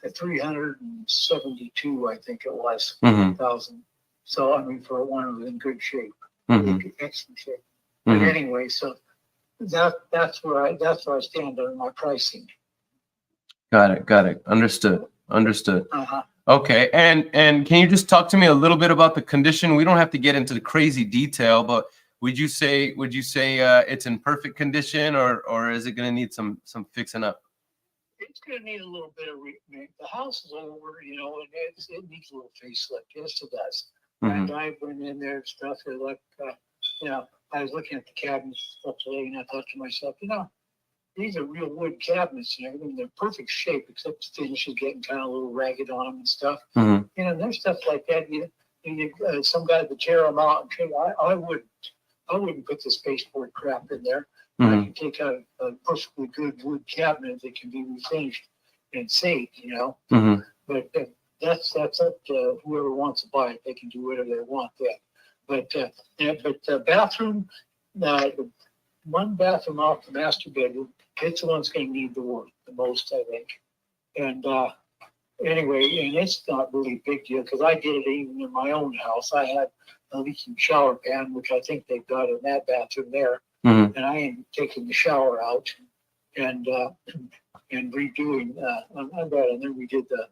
372, I think it was, Mhm. thousand. So I mean, for one, it was in good shape, Mhm. excellent shape. But Mhm. anyway, so that's where I stand on my pricing. Got it. Understood. Uh-huh. Okay. And can you just talk to me a little bit about the condition? We don't have to get into the crazy detail, but would you say it's in perfect condition, or is it going to need some fixing up? It's going to need a little bit of the house is over, and it needs a little facelift. Yes, it does. Mhm. And I went in there and stuff. And like, I was looking at the cabinets and stuff today, and I thought to myself, these are real wood cabinets and everything. They're perfect shape, except the finish is getting kind of a little ragged on them and stuff. Mhm. There's stuff like that. Some guy would tear them out. And I wouldn't put this baseboard crap in there. I Mhm. can take a perfectly good wood cabinet that can be refinished and saved, Mhm. But that's up to whoever wants to buy it. They can do whatever they want there. But the bathroom, the one bathroom off the master bedroom, it's the one's going to need the work the most, I think. And anyway, and it's not really a big deal because I did it even in my own house. I had a leaking shower pan, which I think they've got in that bathroom there. Mhm. And I am taking the shower out and redoing on that. And then we did the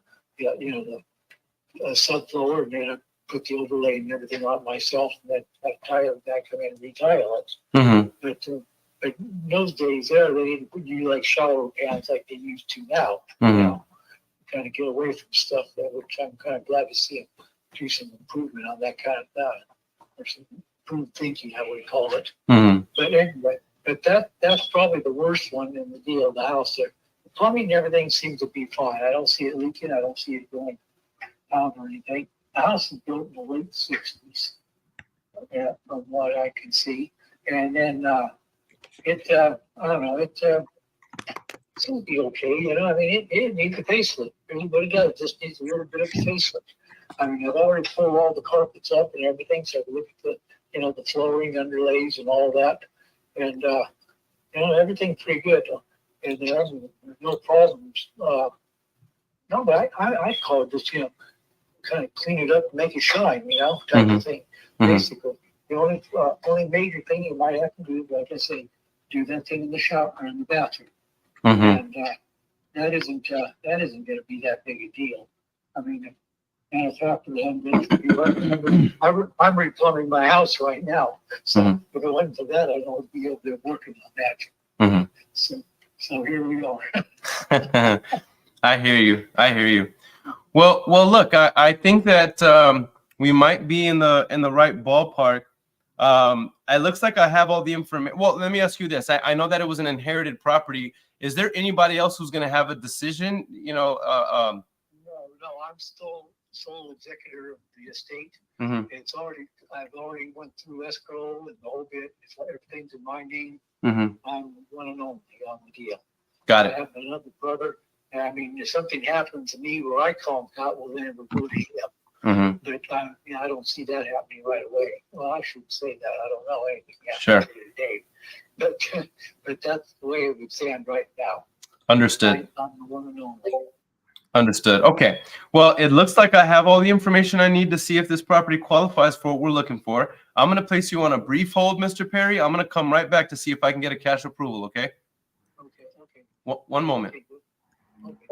subfloor, and then I put the overlay and everything on myself, and then I tile it back and retile it. Mhm. But in those days there, they didn't put you like shower pans like they used to now. Mhm. Kind of get away from stuff there, which I'm kind of glad to see them do some improvement on that kind of or some improved thinking, I would call it. Mhm. But anyway, that's probably the worst one in the deal, the house there. The plumbing and everything seems to be fine. I don't see it leaking. I don't see it going down or anything. The house is built in the late 60s, from what I can see. And then I don't know, it's going to be okay. I mean, it needs a facelift. Everybody does. It just needs a little bit of a facelift. I mean, I've already pulled all the carpets up and everything, so I can look at the flooring, underlays, and all that. And, everything's pretty good. And there's no problems. No, but I call it just, kind of clean it up and make it shine, type Mhm. of thing, Mhm. basically. The only major thing you might have to do, like I say, do that thing in the shower or in the bathroom. Mhm. And that isn't going to be that big a deal. I mean, and it's after them. I'm replumbing my house right now, so Mhm. if it wasn't for that, I would be over there working on that. Mhm. So here we are. I hear you. Well, look, I think that we might be in the right ballpark. It looks like I have all the information. Well, let me ask you this. I know that it was an inherited property. Is there anybody else who's going to have a decision? No, I'm still sole executor of the estate. Mhm. I've already went through escrow and the whole bit. Everything's in my name. Mhm. I'm one and only on the deal. Got I it. have another brother. And I mean, if something happens to me where I call him out, well, then it would go to him. Mhm. But I don't see that happening right away. Well, I shouldn't say that. I don't know anything Sure. happening today. But that's the way it would stand right now. Understood. I'm the one and only. Understood. Okay. Well, it looks like I have all the information I need to see if this property qualifies for what we're looking for. I'm going to place you on a brief hold, Mr. Perry. I'm going to come right back to see if I can get a cash approval, okay? Okay. One moment. Okay, good. Okay.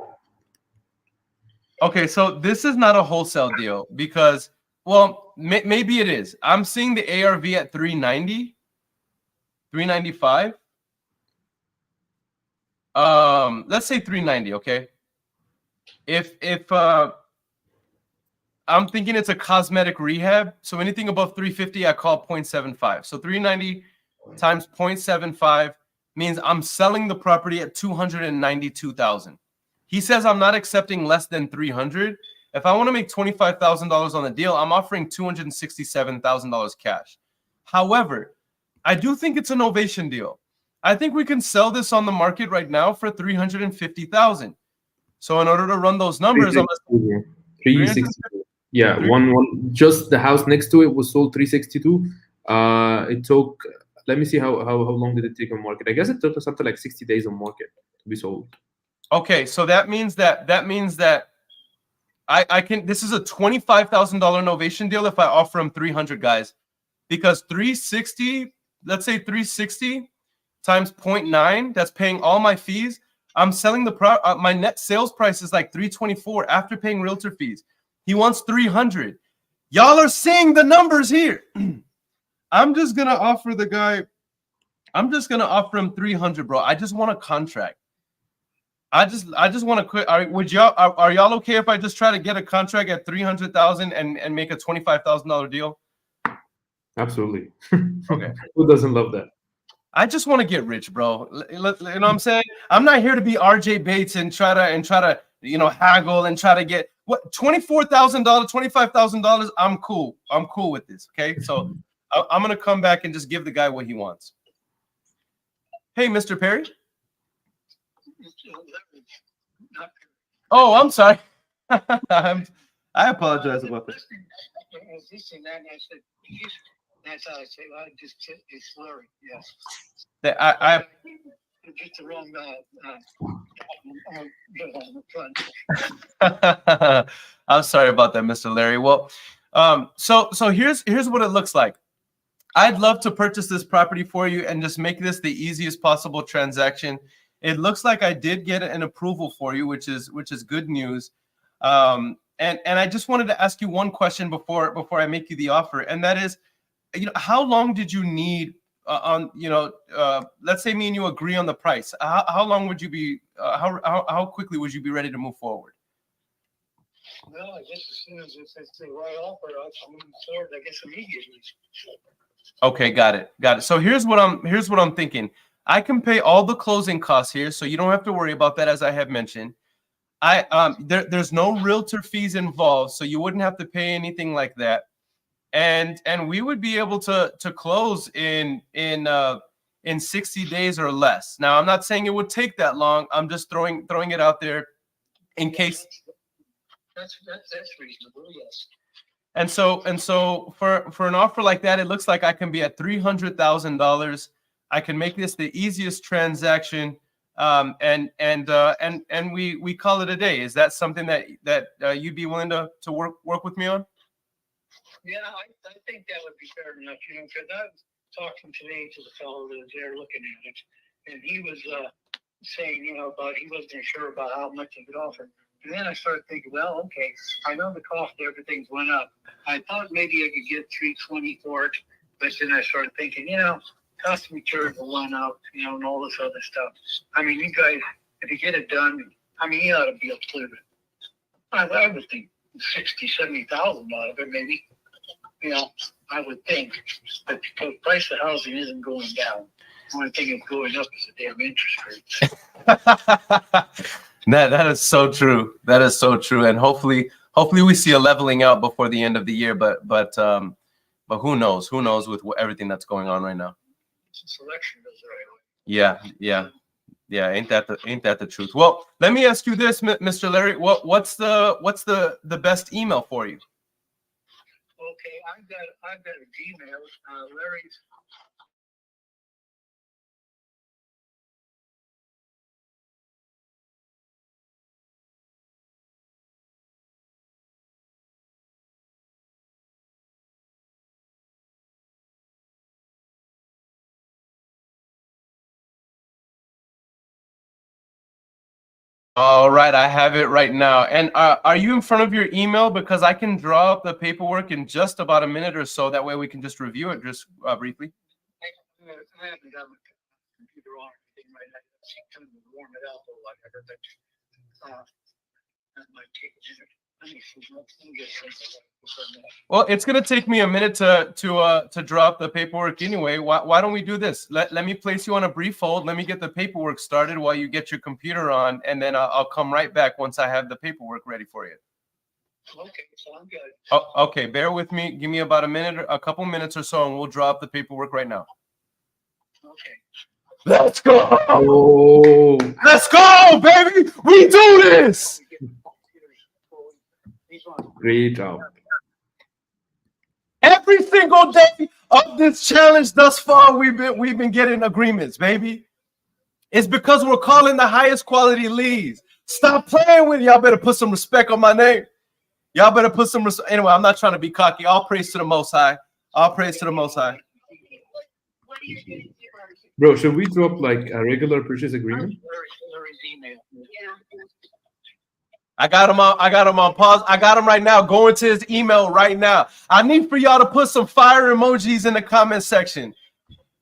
Okay, so this is not a wholesale deal because, well, maybe it is. I'm seeing the ARV at 390, 395. Let's say 390, okay? If I'm thinking it's a cosmetic rehab, so anything above 350 I call 0.75. So 390 times 0.75 means I'm selling the property at 292,000. He says I'm not accepting less than 300. If I want to make $25,000 on the deal, I'm offering $267,000 cash. However, I do think it's an ovation deal. I think we can sell this on the market right now for 350,000. So in order to run those numbers, I'm 362. Yeah, one just the house next to it was sold 362. It took, let me see how long did it take on market. I guess it took us something like 60 days on market to be sold. Okay, so that means that I can, this is a $25,000 novation deal if I offer him 300, guys, because 360, let's say 360 times 0.9, that's paying all my fees. I'm selling my net sales price is like 324 after paying realtor fees. He wants 300. Y'all are seeing the numbers here. I'm just gonna offer the guy, I'm just gonna offer him 300, bro. I just want a contract. I just want to quit. Are y'all okay if I just try to get a contract at 300,000 and make a $25,000 deal? Absolutely. Okay. Who doesn't love that? I just want to get rich, bro. You know what I'm saying? I'm not here to be RJ Bates and try to haggle and try to get what $24,000, $25,000. I'm cool. I'm cool with this. Okay, so I'm gonna come back and just give the guy what he wants. Hey, Mr. Perry. Oh, I'm sorry. I apologize about that. That's how I say. I just it's slurry. Yes. I Just the wrong I'm sorry about that, Mr. Larry. Well, so here's what it looks like. I'd love to purchase this property for you and just make this the easiest possible transaction. It looks like I did get an approval for you, which is good news. And I just wanted to ask you one question before I make you the offer, and that is, how long did you need let's say me and you agree on the price. How long would you be? How quickly would you be ready to move forward? Well, I guess as soon as it's the right offer, I'm moving forward. I guess immediately. Okay, got it. So here's what I'm thinking. I can pay all the closing costs here, so you don't have to worry about that, as I have mentioned. There's no realtor fees involved, so you wouldn't have to pay anything like that. And we would be able to close in 60 days or less. Now, I'm not saying it would take that long. I'm just throwing it out there in case. That's reasonable, yes. And so for an offer like that, it looks like I can be at $300,000. I can make this the easiest transaction, and we call it a day. Is that something that you'd be willing to work with me on? Yeah, I think that would be fair enough, because I was talking today to the fellow that was there looking at it, and he was saying, about he wasn't sure about how much he could offer. And then I started thinking, well, okay, I know the cost of everything's went up. I thought maybe I could get 320 for it, but then I started thinking, cost of material went up, and all this other stuff. I mean, you guys, if you get it done, you ought to be able to do it. I would think 60, 70,000 out of it, maybe. I would think, but the price of housing isn't going down. The only thing that's going up is the damn interest rates. That is so true. That is so true. And hopefully we see a leveling out before the end of the year. But who knows? Who knows with everything that's going on right now? Selection goes the right way. Yeah. Ain't that the truth? Well, let me ask you this, Mr. Larry. What's the best email for you? Okay, I've got a Gmail. Larry's All right, I have it right now. And are you in front of your email? Because I can draw up the paperwork in just about a minute or so. That way we can just review it just briefly. I haven't got my computer on or anything right now. I see time to warm it up, or like I heard that. That might take a minute. Let me see. Let me get something. Well, it's gonna take me a minute to draw up the paperwork anyway. Why don't we do this? Let me place you on a brief hold. Let me get the paperwork started while you get your computer on, and then I'll come right back once I have the paperwork ready for you. Okay, so I'm good. Oh, okay, bear with me. Give me about a couple minutes or so, and we'll draw up the paperwork right now. Okay. Let's go! Oh, Let's go, baby! We do this! great job. Every single day of this challenge thus far, we've been getting agreements, baby. It's because we're calling the highest quality leads. Stop playing with it. Y'all better put some respect on my name. Y'all better put some respect. Anyway, I'm not trying to be cocky. All praise to the Most High. All praise to the Most High. Bro, should we drop like a regular purchase agreement? Larry's email. I got him on pause. I got him right now. Going to his email right now. I need for y'all to put some fire emojis in the comment section.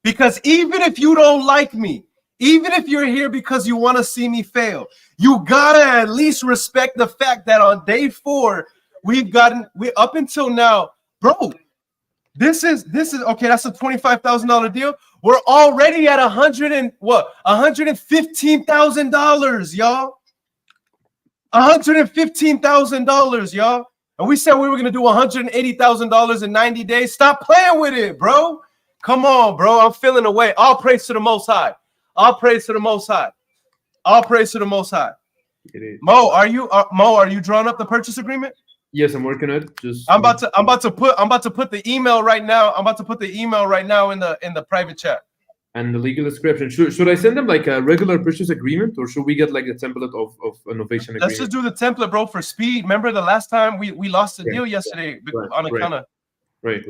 Because even if you don't like me, even if you're here because you want to see me fail, you gotta at least respect the fact that on day 4, we up until now, bro. This is okay. That's a $25,000 deal. We're already at $115,000, y'all. $115,000, y'all. And we said we were gonna do $180,000 in 90 days. Stop playing with it, bro. Come on, bro. I'm feeling away. All praise to the Most High. All praise to the Most High. All praise to the Most High. It is. Mo, are you drawing up the purchase agreement? Yes, I'm working on it. Just I'm about to put the email right now. I'm about to put the email right now in the private chat. and the legal description. Should I send them like a regular purchase agreement, or should we get like a template of innovation agreement? Let's just do the template, bro, for speed. Remember the last time we lost the deal yesterday on account of. Right.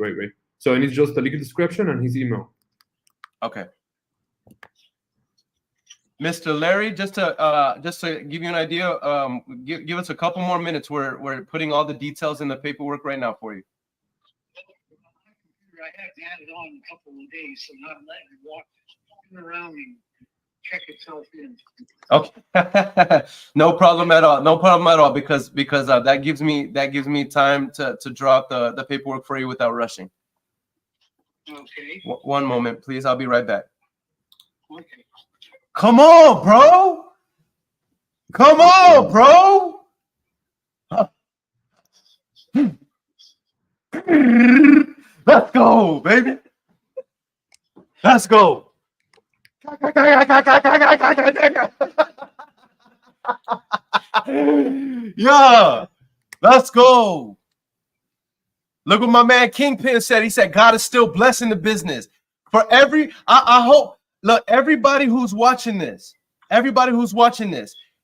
So I need just the legal description and his email. Okay. Mr. Larry, just to give you an idea, give us a couple more minutes. We're putting all the details in the paperwork right now for you. I haven't had it on a couple of days, so now I'm letting it walk around and check itself in. Okay. No problem at all. No problem at all, because that gives me time to draw up the paperwork for you without rushing. Okay. One moment, please. I'll be right back. Okay. Come on, bro. Come on, bro. Let's go, baby. Let's go. Yeah, let's go. Look what my man Kingpin said. He said, God is still blessing the business. For I hope, look, everybody who's watching this,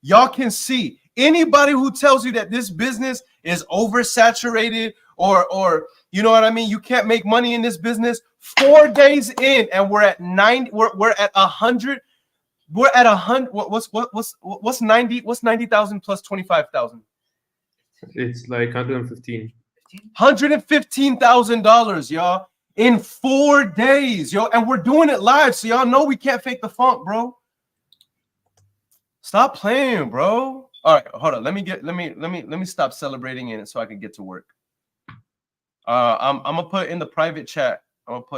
y'all can see anybody who tells you that this business is oversaturated or you know what I mean, you can't make money in this business. 4 days in, and we're at 90. We're at 100. We're at 100. What's 90? What's 90,000 plus 25,000? It's like 115. $115,000, y'all, in 4 days, yo, and we're doing it live, so y'all know we can't fake the funk, bro. Stop playing, bro. All right, hold on. Let me stop celebrating in it so I can get to work. I'm gonna put in the private chat. Look,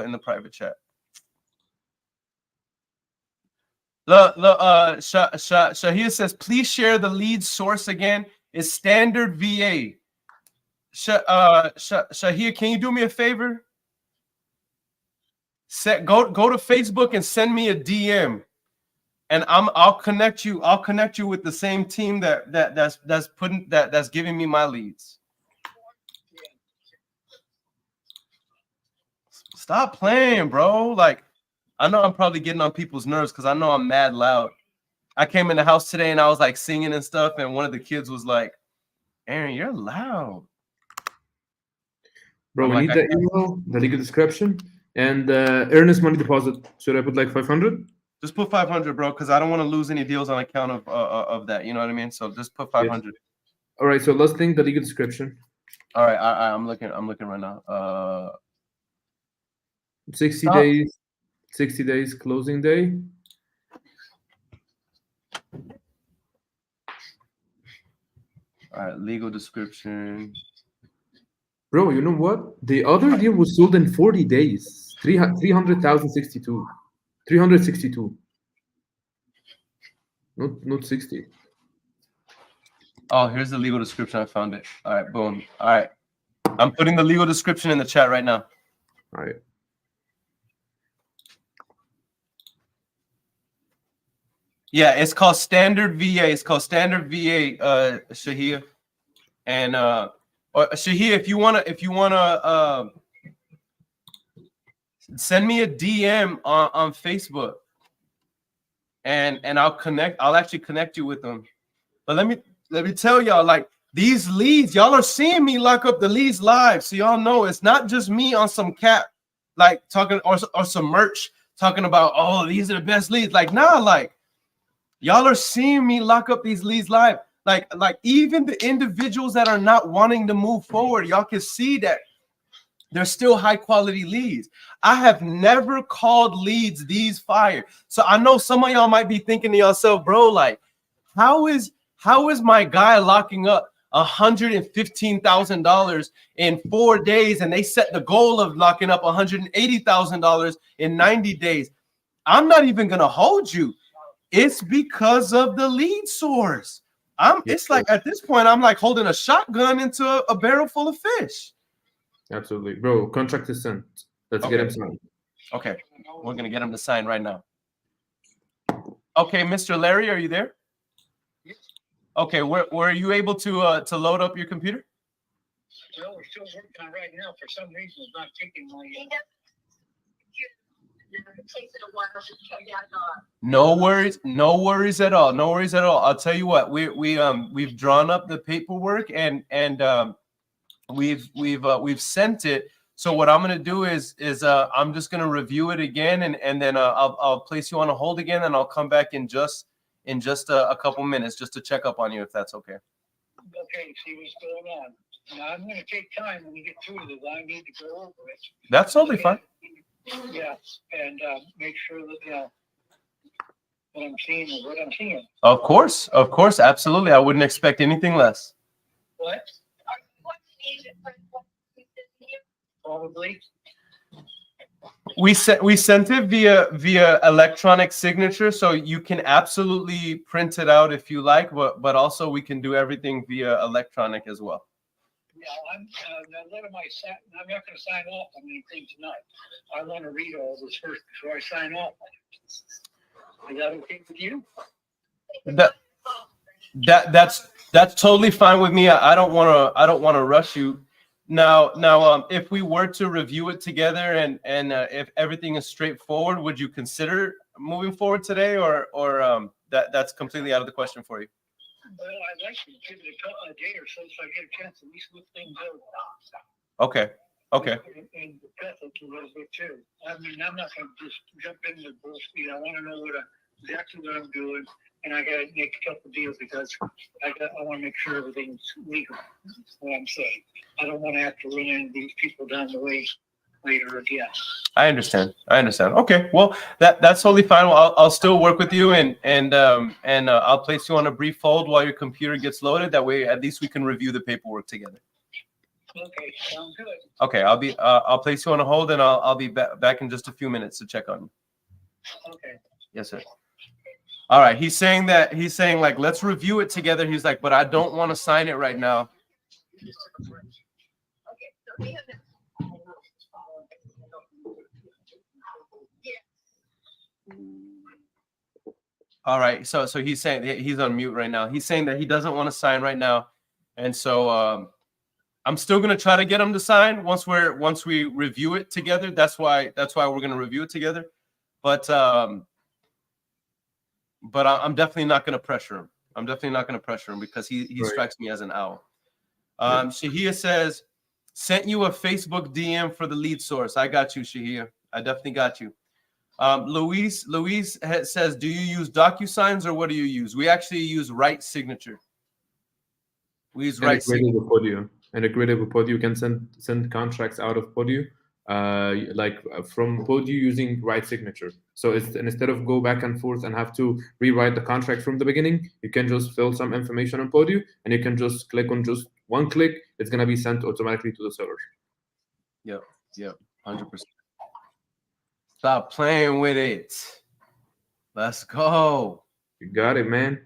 Shahir says, please share the lead source again. It's standard VA. Shahir, can you do me a favor? Go to Facebook and send me a DM, and I'll connect you. I'll connect you with the same team that's giving me my leads. Stop playing, bro. Like, I know I'm probably getting on people's nerves because I know I'm mad loud. I came in the house today and I was like singing and stuff, and one of the kids was like, Aaron, you're loud. Bro, we need the email, the legal description, and earnest money deposit. Should I put like 500? Just put 500, bro, because I don't want to lose any deals on account of that. You know what I mean? So just put 500. All right, so let's think the legal description. All right, I'm looking right now. 60 Stop. days, 60 days closing day. All right, legal description. Bro, you know what? The other deal was sold in 40 days. 300,062. 362. Not 60. Oh, here's the legal description. I found it. All right, boom. All right, I'm putting the legal description in the chat right now. All right. Yeah, it's called Standard VA. It's called Standard VA, Shahia. And Shahia, if you wanna send me a DM on Facebook, and I'll actually connect you with them. But let me tell y'all, like, these leads, y'all are seeing me lock up the leads live, so y'all know it's not just me on some cap, like talking or some merch talking about, oh, these are the best leads. Like, nah, like, y'all are seeing me lock up these leads live. Like even the individuals that are not wanting to move forward, y'all can see that they're still high quality leads. I have never called leads these fire. So I know some of y'all might be thinking to yourself, bro, like, how is my guy locking up $115,000 in 4 days, and they set the goal of locking up $180,000 in 90 days? I'm not even gonna hold you. It's because of the lead source. It's like at this point, I'm like holding a shotgun into a barrel full of fish. Absolutely. Bro, contract is sent. Let's get him signed. Okay. We're going to get him to sign right now. Okay, Mr. Larry, are you there? Okay, were you able to load up your computer? Well, we're still working on it right now. For some reason, it's not taking my. No worries at all. No worries at all. I'll tell you what, we've drawn up the paperwork and we've sent it. So what I'm gonna do is I'm just gonna review it again, and then I'll place you on a hold again, and I'll come back in just a couple minutes just to check up on you, if that's okay. Okay, see what's going on. Now I'm gonna take time when we get through this. I need to go over it. That's totally fine. Yeah, and make sure that what I'm seeing is what I'm seeing. Of course, absolutely. I wouldn't expect anything less. What? Probably. We sent it via electronic signature, so you can absolutely print it out if you like, but also we can do everything via electronic as well. Yeah, I'm not going to sign off on anything tonight. I want to read all this first before I sign off. Is that okay with you? That's totally fine with me. I don't want to rush you. Now, if we were to review it together and if everything is straightforward, would you consider moving forward today, or that's completely out of the question for you? Well, I'd like to give it a day or so I get a chance to at least look things out. Okay. And discuss it a little bit too. I mean, I'm not going to just jump into full speed. I want to know exactly what I'm doing, and I got to make a couple deals because I want to make sure everything's legal. That's what I'm saying. I don't want to have to run into these people down the way later again. I understand. Okay, well, that's totally fine. Well, I'll still work with you, and I'll place you on a brief hold while your computer gets loaded. That way, at least we can review the paperwork together. Okay, sounds good. Okay, I'll place you on a hold, and I'll be back in just a few minutes to check on you. Okay. Yes, sir. All right. He's saying like, let's review it together. He's like, but I don't want to sign it right now. All right. So he's saying he's on mute right now. He's saying that he doesn't want to sign right now, and so I'm still gonna try to get him to sign once we review it together. That's why we're gonna review it together. But I'm definitely not gonna pressure him. Because he strikes me as an owl. Shahia says, sent you a Facebook DM for the lead source. I got you, Shahia. I definitely got you. Luis says, do you use DocuSigns or what do you use? We actually use Right Signature. We use Right Signature. Podio. And a grid of Podio, you can send contracts out of Podio, from Podio using Right Signature. So it's instead of go back and forth and have to rewrite the contract from the beginning, you can just fill some information on Podio and you can just click on just one click. It's gonna be sent automatically to the seller. Yep, 100%. Stop playing with it. Let's go. You got it, man.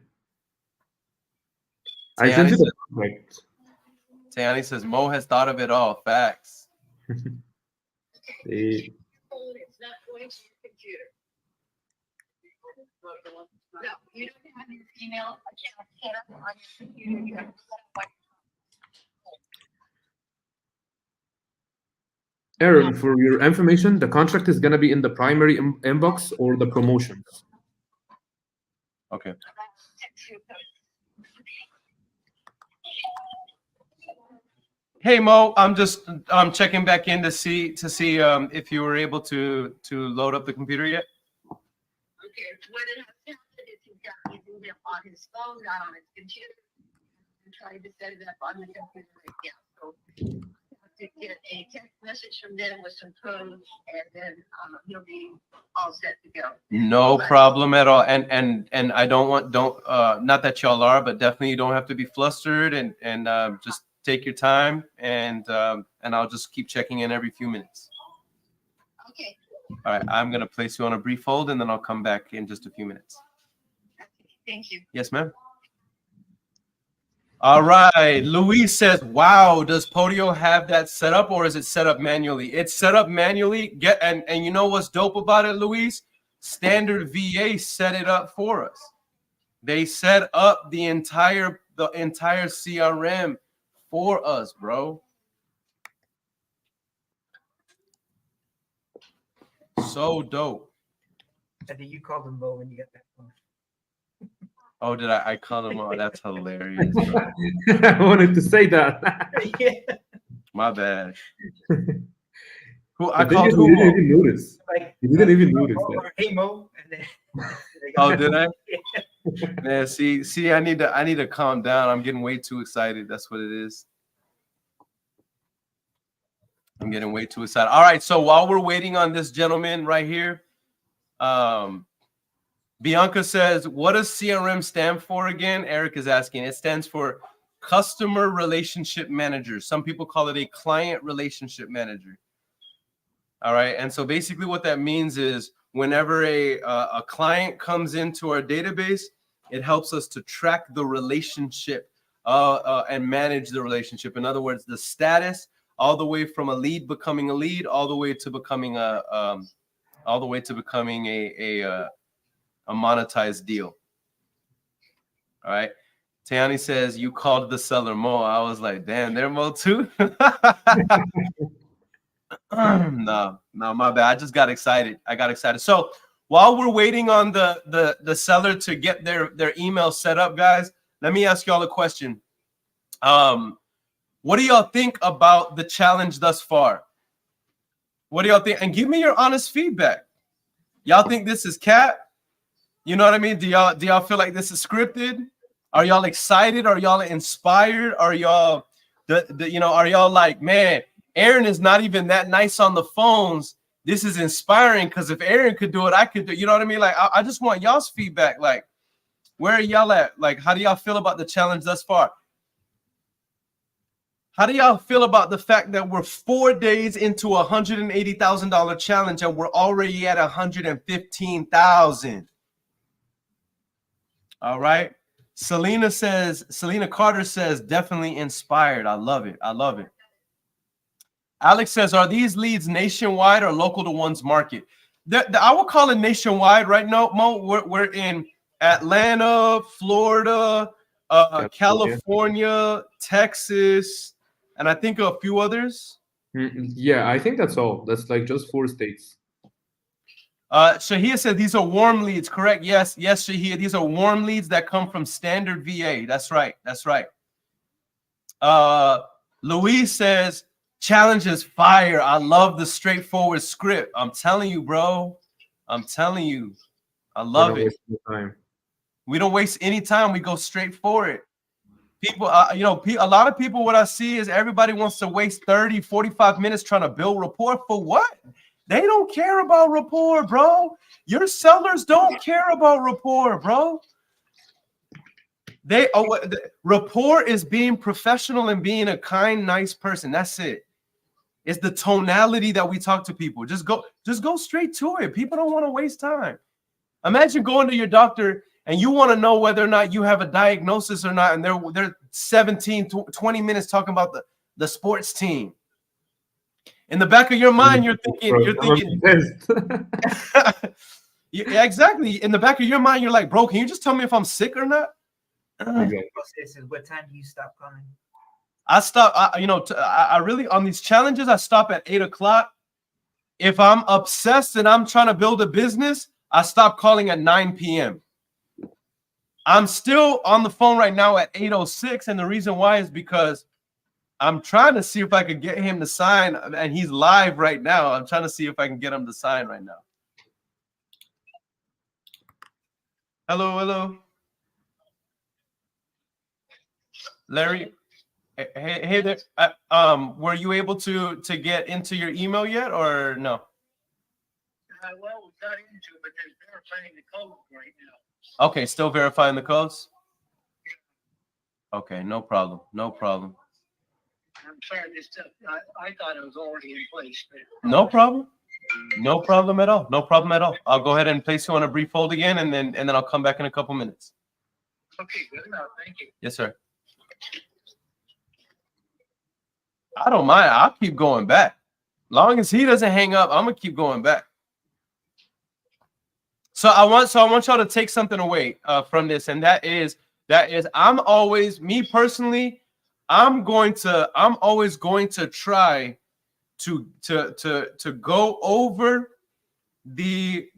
I sent you the contract. Tayani says Mo has thought of it all. Facts. It's not going to your computer. No, you don't have your email account set up on your computer. You have to set up on Aaron, for your information, the contract is going to be in the primary inbox or the promotions. Okay. Hey Mo, I'm checking back in to see if you were able to load up the computer yet. Okay, what it has happened is he's using it on his phone, not on his computer. I'm trying to set it up on the computer right now. So I have to get a text message from them with some codes, and then he'll be all set to go. No problem at all. And I don't not that y'all are, but definitely you don't have to be flustered and just take your time, and I'll just keep checking in every few minutes. Okay. All right, I'm gonna place you on a brief hold, and then I'll come back in just a few minutes. Okay. Thank you. Yes, ma'am. All right, Luis says, "Wow, does Podio have that set up, or is it set up manually?" It's set up manually. And you know what's dope about it, Luis? Standard VA set it up for us. They set up the entire CRM for us, bro. So dope. I think you called him Mo when you got that phone. Oh, did I call him? Oh, that's hilarious. I wanted to say that. Yeah. My bad. Who I I called? you didn't even notice. Like, You didn't even notice Mo, that. or, hey Mo, and then. Oh, did I? Man, see, I need to calm down. I'm getting way too excited. That's what it is. I'm getting way too excited. All right, so while we're waiting on this gentleman right here, Bianca says, what does CRM stand for again? Eric is asking. It stands for Customer Relationship Manager. Some people call it a Client Relationship Manager. All right, and so basically what that means is whenever a client comes into our database, it helps us to track the relationship and manage the relationship. In other words, the status, all the way from a lead becoming a lead, all the way to becoming a monetized deal. All right. Tayani says, you called the seller Mo. I was like, damn, they're Mo too. No, my bad. I just got excited. So while we're waiting on the seller to get their email set up, guys, let me ask y'all a question. What do y'all think about the challenge thus far? What do y'all think? And give me your honest feedback. Y'all think this is cap? You know what I mean? Do y'all feel like this is scripted? Are y'all excited? Are y'all inspired? Are y'all are y'all like, man, Aaron is not even that nice on the phones. This is inspiring because if Aaron could do it, I could do it. You know what I mean? Like, I just want y'all's feedback. Like, where are y'all at? Like, how do y'all feel about the challenge thus far? How do y'all feel about the fact that we're 4 days into a $180,000 challenge and we're already at 115,000? All right. Selena Carter says, definitely inspired. I love it. Alex says, are these leads nationwide or local to one's market? I would call it nationwide right now, Mo. We're in Atlanta, Florida, California, Texas, and I think a few others. Yeah, I think that's all. That's like just 4 states. Shahia said these are warm leads, correct? Yes, Shahia. These are warm leads that come from standard VA. That's right. Louise says, challenge is fire. I love the straightforward script. I'm telling you, bro. I'm telling you, I We're love not it. wasting time. We don't waste any time. We go straight for it. People, a lot of people, what I see is everybody wants to waste 30, 45 minutes trying to build rapport for what? They don't care about rapport, bro. Your sellers don't care about rapport, bro. Rapport is being professional and being a kind, nice person. That's it. It's the tonality that we talk to people. Just go straight to it. People don't want to waste time. Imagine going to your doctor and you want to know whether or not you have a diagnosis or not, and they're 17, 20 minutes talking about the sports team. In the back of your mind, you're thinking, yeah, exactly. In the back of your mind, you're like, bro, can you just tell me if I'm sick or not? Exactly. What time do you stop coming? I stop. I really on these challenges. I stop at 8 o'clock. If I'm obsessed and I'm trying to build a business, I stop calling at 9 p.m. I'm still on the phone right now at 8:06, and the reason why is because I'm trying to see if I could get him to sign, and he's live right now. I'm trying to see if I can get him to sign right now. Hello. Larry, hey there. Were you able to get into your email yet, or no? Well, we got into it, but they're verifying the code right now. Okay, still verifying the codes. Okay, no problem. I'm sorry, this stuff. I thought it was already in place. But No problem. No problem at all. I'll go ahead and place you on a brief hold again, and then I'll come back in a couple minutes. Okay, good enough. Thank you. Yes, sir. I don't mind. I'll keep going back. Long as he doesn't hang up, I'm gonna keep going back. So I want y'all to take something away from this, and that is I'm always, me personally, I'm always going to try to go over the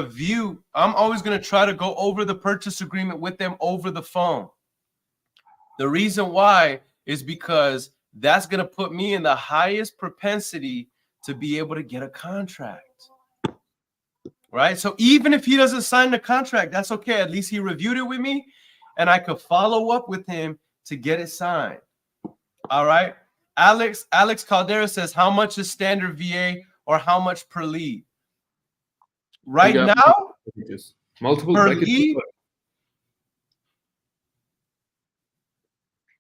view. I'm always going to try to go over the purchase agreement with them over the phone. The reason why is because that's going to put me in the highest propensity to be able to get a contract. Right? So even if he doesn't sign the contract, that's okay. At least he reviewed it with me, and I could follow up with him to get it signed. All right. Alex Caldera says, how much is standard VA or how much per lead? Right now, multiple per packages. lead.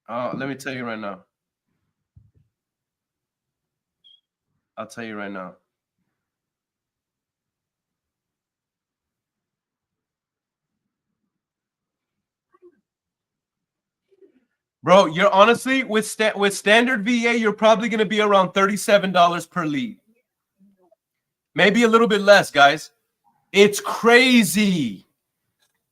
Let me tell you right now. I'll tell you right now. Bro, you're honestly with standard VA, you're probably going to be around $37 per lead. Maybe a little bit less, guys. It's crazy.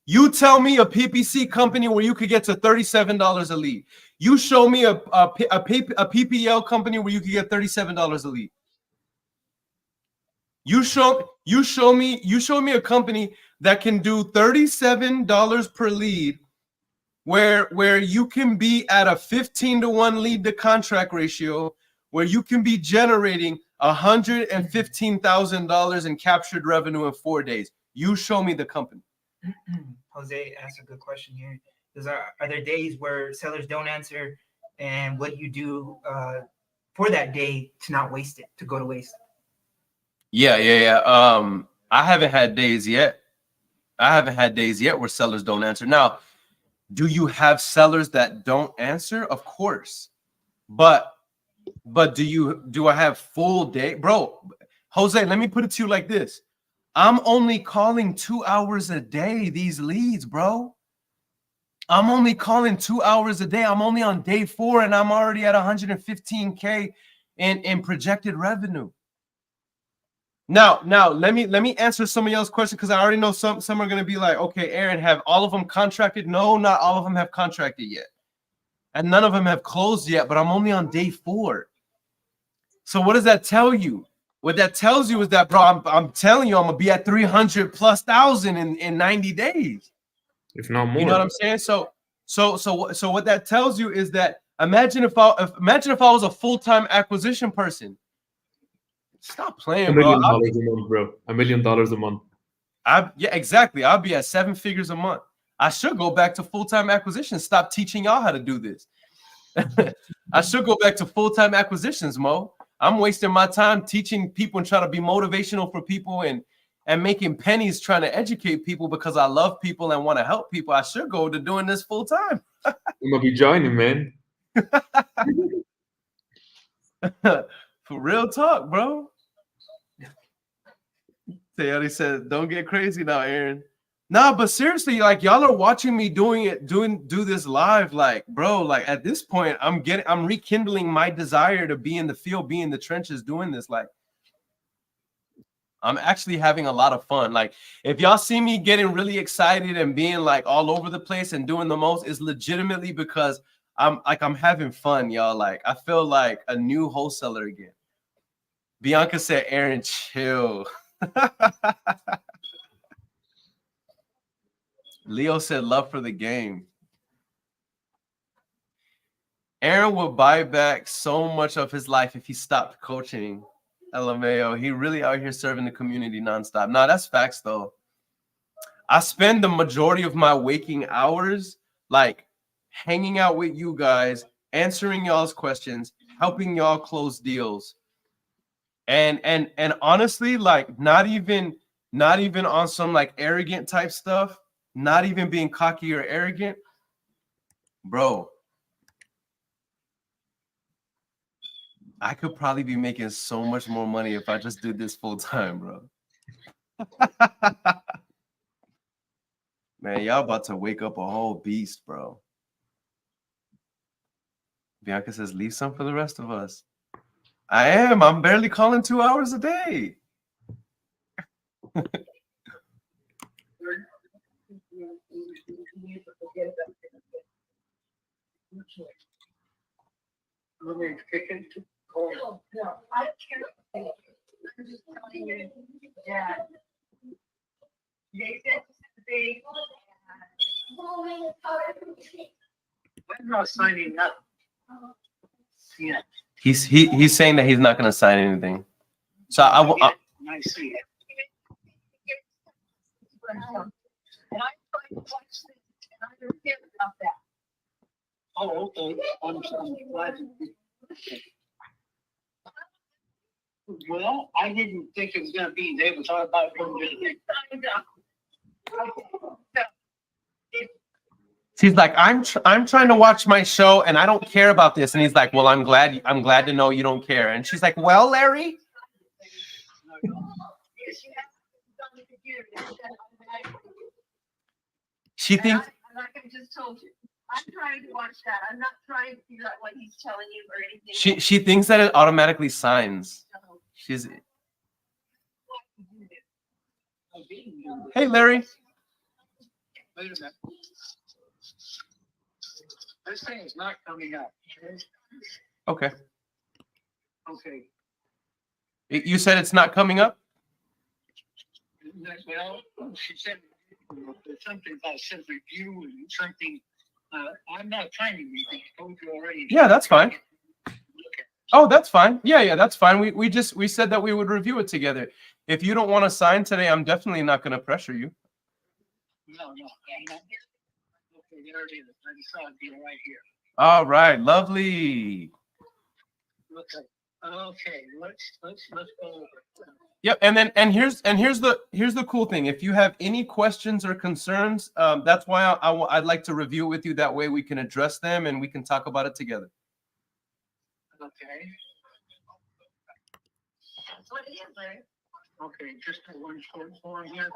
You tell me a PPC company where you could get to $37 a lead. You show me a PPL company where you could get $37 a lead. You show me a company that can do $37 per lead, where you can be at a 15-to-1 lead to contract ratio, where you can be generating $115,000 in captured revenue in 4 days. You show me the company. Jose asked a good question here. Are there days where sellers don't answer, and what do you do for that day to not waste it, to go to waste? Yeah. I haven't had days yet. Where sellers don't answer. Now, do you have sellers that don't answer? Of course. But do I have full day? Bro, Jose, let me put it to you like this. I'm only calling 2 hours a day these leads, bro. I'm only calling 2 hours a day. I'm only on day 4, and I'm already at 115K in projected revenue. Now let me answer some of y'all's questions, because I already know some are going to be like, okay, Aaron, have all of them contracted? No, not all of them have contracted yet, and none of them have closed yet, but I'm only on day 4. So what does that tell you? What that tells you is that, bro, I'm telling you, I'm gonna be at 300,000+ in 90 days, if not more. You know what I'm saying? So what that tells you is that imagine if I was a full-time acquisition person. Stop playing, $1 bro. million a month, bro. $1 million a month. Yeah, exactly. I'll be at 7 figures a month. I should go back to full-time acquisitions. Stop teaching y'all how to do this. I should go back to full-time acquisitions, Mo. I'm wasting my time teaching people and trying to be motivational for people and making pennies trying to educate people because I love people and want to help people. I should go to doing this full-time. I'm gonna be joining, man. For real talk, bro. They said, "Don't get crazy now, Aaron." Nah, but seriously, like y'all are watching me do this live, like, bro. Like at this point, I'm rekindling my desire to be in the field, be in the trenches, doing this. Like, I'm actually having a lot of fun. Like, if y'all see me getting really excited and being like all over the place and doing the most, is legitimately because I'm having fun, y'all. Like, I feel like a new wholesaler again. Bianca said, "Aaron, chill." Leo said, "Love for the game." Aaron would buy back so much of his life if he stopped coaching. LMAO, he really out here serving the community nonstop. Nah, that's facts though. I spend the majority of my waking hours like hanging out with you guys, answering y'all's questions, helping y'all close deals. And honestly, like not even on some like arrogant type stuff, not even being cocky or arrogant, bro. I could probably be making so much more money if I just did this full time, bro. Man, y'all about to wake up a whole beast, bro. Bianca says, "Leave some for the rest of us." I am. I'm barely calling 2 hours a day. No, I don't care. I'm just telling you that they said they. I'm not signing up. Yeah. He's saying that he's not going to sign anything. So I see it. And I'm trying to watch this, and I don't care about that. Oh, okay. I'm glad. Well, I didn't think it was going to be. They were talking about He's like, I'm trying to watch my show and I don't care about this. And he's like, well, I'm glad to know you don't care. And she's like, well, Larry. She thinks. Like I just told you, I'm trying to watch that. I'm not trying to figure out what he's telling you or anything. She thinks that it automatically signs. She's. Hey, Larry. Wait a minute. This thing is not coming up. Okay. Okay. You said it's not coming up? Well, she said there's something about said review and something. I'm not signing anything. I told you already. Yeah, that's fine. Oh, that's fine. Yeah, that's fine. We said that we would review it together. If you don't want to sign today, I'm definitely not going to pressure you. No, I'm not. Okay, there it is. I just saw it be right here. All right, lovely. Okay, let's go over it. Yep, and here's the cool thing. If you have any questions or concerns, that's why I'd like to review it with you. That way we can address them and we can talk about it together. Okay. That's what it is, Larry. Okay, just a one short form here.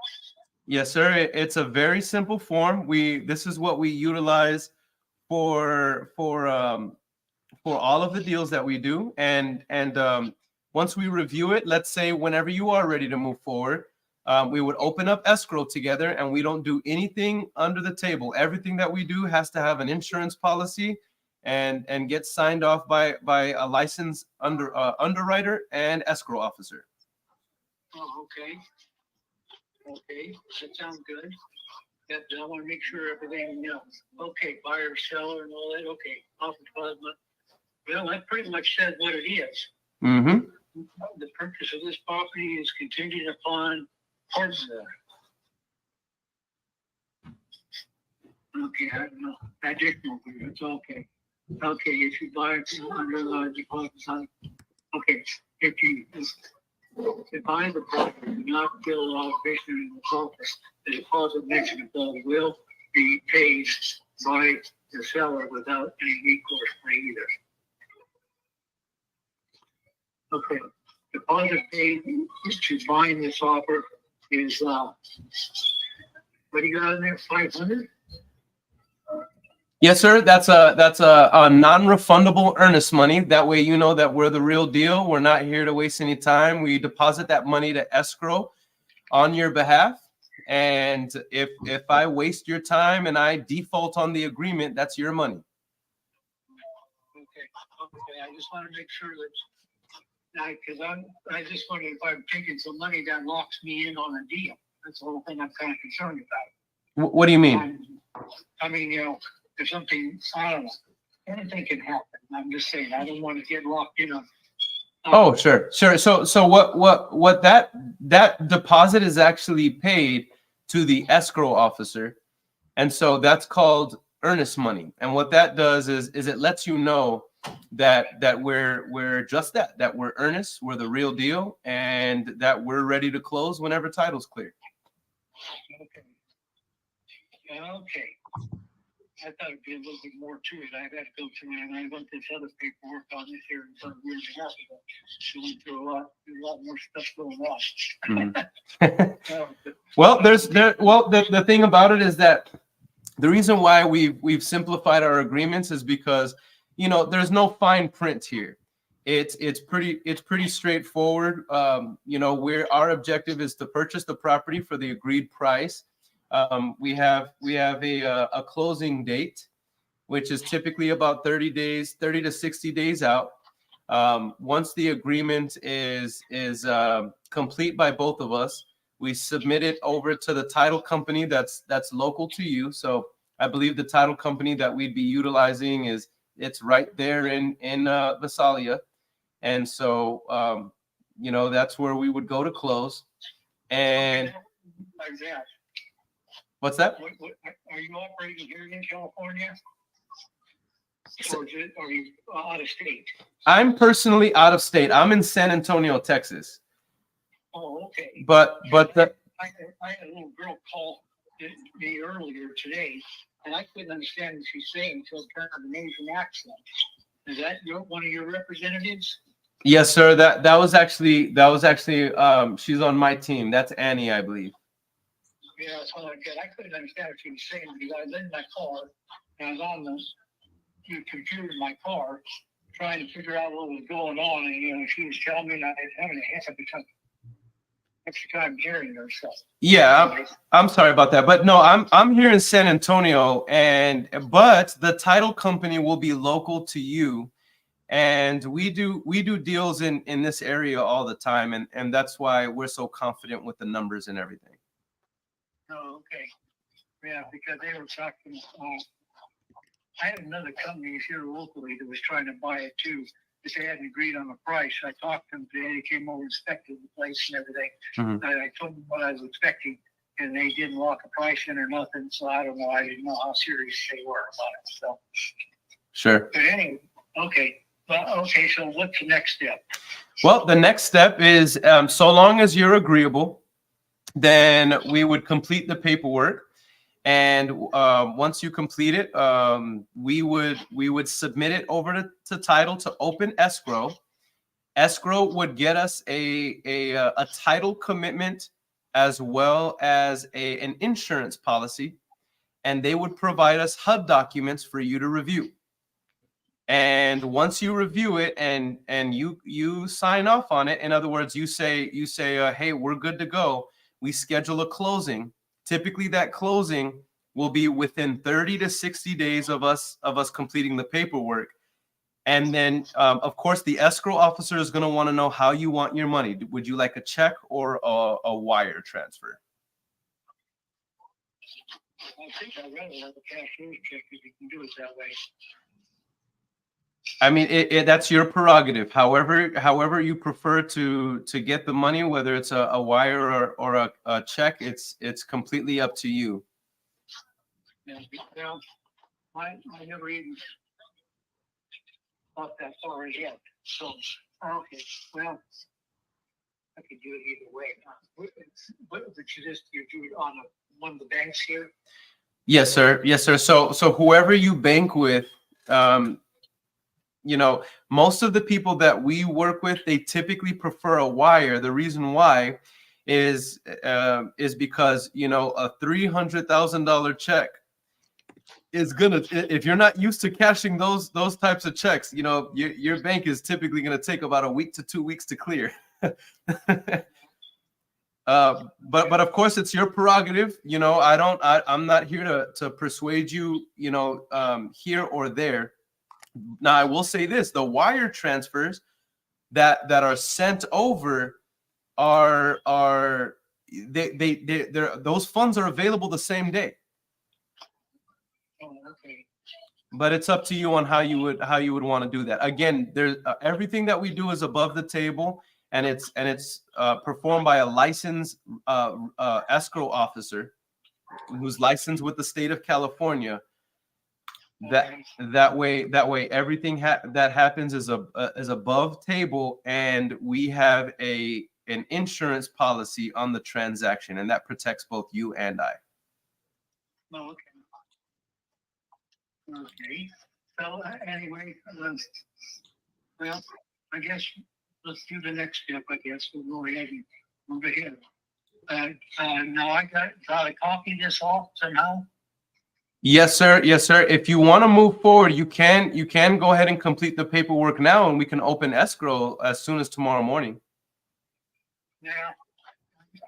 Yes, sir. It's a very simple form. This is what we utilize for all of the deals that we do, and once we review it, let's say whenever you are ready to move forward, we would open up escrow together, and we don't do anything under the table. Everything that we do has to have an insurance policy and get signed off by a licensed underwriter and escrow officer. Oh, okay. Okay, that sounds good. Yeah, I want to make sure everything, okay, buyer, seller, and all that. Okay, offer deposit. Well, that pretty much says what it is. Mm-hmm. The purchase of this property is contingent upon Okay, I don't know. Additional, it's okay. Okay, if you buy it under the deposit on, okay, if you buy the property, do not bill obligation in the office, the deposit mentioned above will be paid by the seller without any recourse for either. Okay, deposit paid to buying this offer is, what do you got in there, 500? Yes, sir. That's a non-refundable earnest money. That way, you know that we're the real deal. We're not here to waste any time. We deposit that money to escrow on your behalf. And if I waste your time and I default on the agreement, that's your money. Okay, I just want to make sure that, because I just wonder if I'm taking some money that locks me in on a deal. That's the whole thing I'm kind of concerned about. What do you mean? I mean, you know, if something, I don't know, anything can happen. I'm just saying, I don't want to get locked in on. Oh, sure. So what that deposit is actually paid to the escrow officer, and so that's called earnest money. And what that does is it lets you know that we're just that we're earnest, we're the real deal, and that we're ready to close whenever title's clear. Okay. I thought it'd be a little bit more to it. I've had to go through and I went this other paperwork on this here in some years and a half ago. Going through a lot more stuff going on. Well, the thing about it is that the reason why we've simplified our agreements is because, you know, there's no fine print here. It's pretty straightforward. You know, our objective is to purchase the property for the agreed price. We have a closing date, which is typically about 30 to 60 days out. Once the agreement is complete by both of us, we submit it over to the title company that's local to you. So I believe the title company that we'd be utilizing it's right there in Visalia. And so, you know, that's where we would go to close. And what's that? Are you operating here in California? Or are you out of state? I'm personally out of state. I'm in San Antonio, Texas. Oh, okay. But I had a little girl call me earlier today, and I couldn't understand what she's saying until kind of an Asian accent. Is that one of your representatives? Yes, sir. That was actually she's on my team. That's Annie, I believe. Yeah, that's what I did. I couldn't understand what she was saying because I was in my car and I was on the computer in my car trying to figure out what was going on, and you know, she was telling me that I was having a extra time hearing her. So yeah, I'm sorry about that, but no, I'm here in San Antonio, but the title company will be local to you, and we do deals in this area all the time, and that's why we're so confident with the numbers and everything. Oh, okay. Yeah, because they were talking. I had another company here locally that was trying to buy it too. Because they hadn't agreed on the price. I talked to them today. They came over and inspected the place and everything. Mm-hmm. I told them what I was expecting, and they didn't lock a price in or nothing. So I don't know. I didn't know how serious they were about it. So Sure. But anyway, okay. Well, okay. So what's the next step? Well, the next step is so long as you're agreeable, then we would complete the paperwork. And once you complete it, we would submit it over to title to open escrow. Escrow would get us a title commitment as well as an insurance policy, and they would provide us HUD documents for you to review. And once you review it and you sign off on it, in other words, you say, hey, we're good to go. We schedule a closing. Typically, that closing will be within 30 to 60 days of us completing the paperwork. And then, of course, the escrow officer is going to want to know how you want your money. Would you like a check or a wire transfer? I think I'd rather have a cashier's check if you can do it that way. I mean, that's your prerogative. However you prefer to get the money, whether it's a wire or a check, it's completely up to you. And, well, I never even thought that far yet. So, okay, well, I could do it either way. What would you just do it on one of the banks here? Yes, sir. Yes, sir. So whoever you bank with, you know, most of the people that we work with, they typically prefer a wire. The reason why is because, you know, a $300,000 check is gonna, if you're not used to cashing those types of checks, you know, your bank is typically gonna take about a week to 2 weeks to clear. But of course it's your prerogative. You know, I'm not here to persuade you, you know, here or there. Now I will say this: the wire transfers that are sent over are they're those funds are available the same day. Oh, okay. But it's up to you on how you would want to do that. Again, there's everything that we do is above the table, and it's performed by a licensed escrow officer who's licensed with the state of California. That way everything that happens is above table, and we have an insurance policy on the transaction, and that protects both you and I. Oh, okay. Okay. So anyway, well, I guess let's do the next step. I guess we'll go ahead and move ahead. Now I got a copy of this off somehow. Yes, sir. Yes, sir. If you want to move forward, you can go ahead and complete the paperwork now, and we can open escrow as soon as tomorrow morning. Now,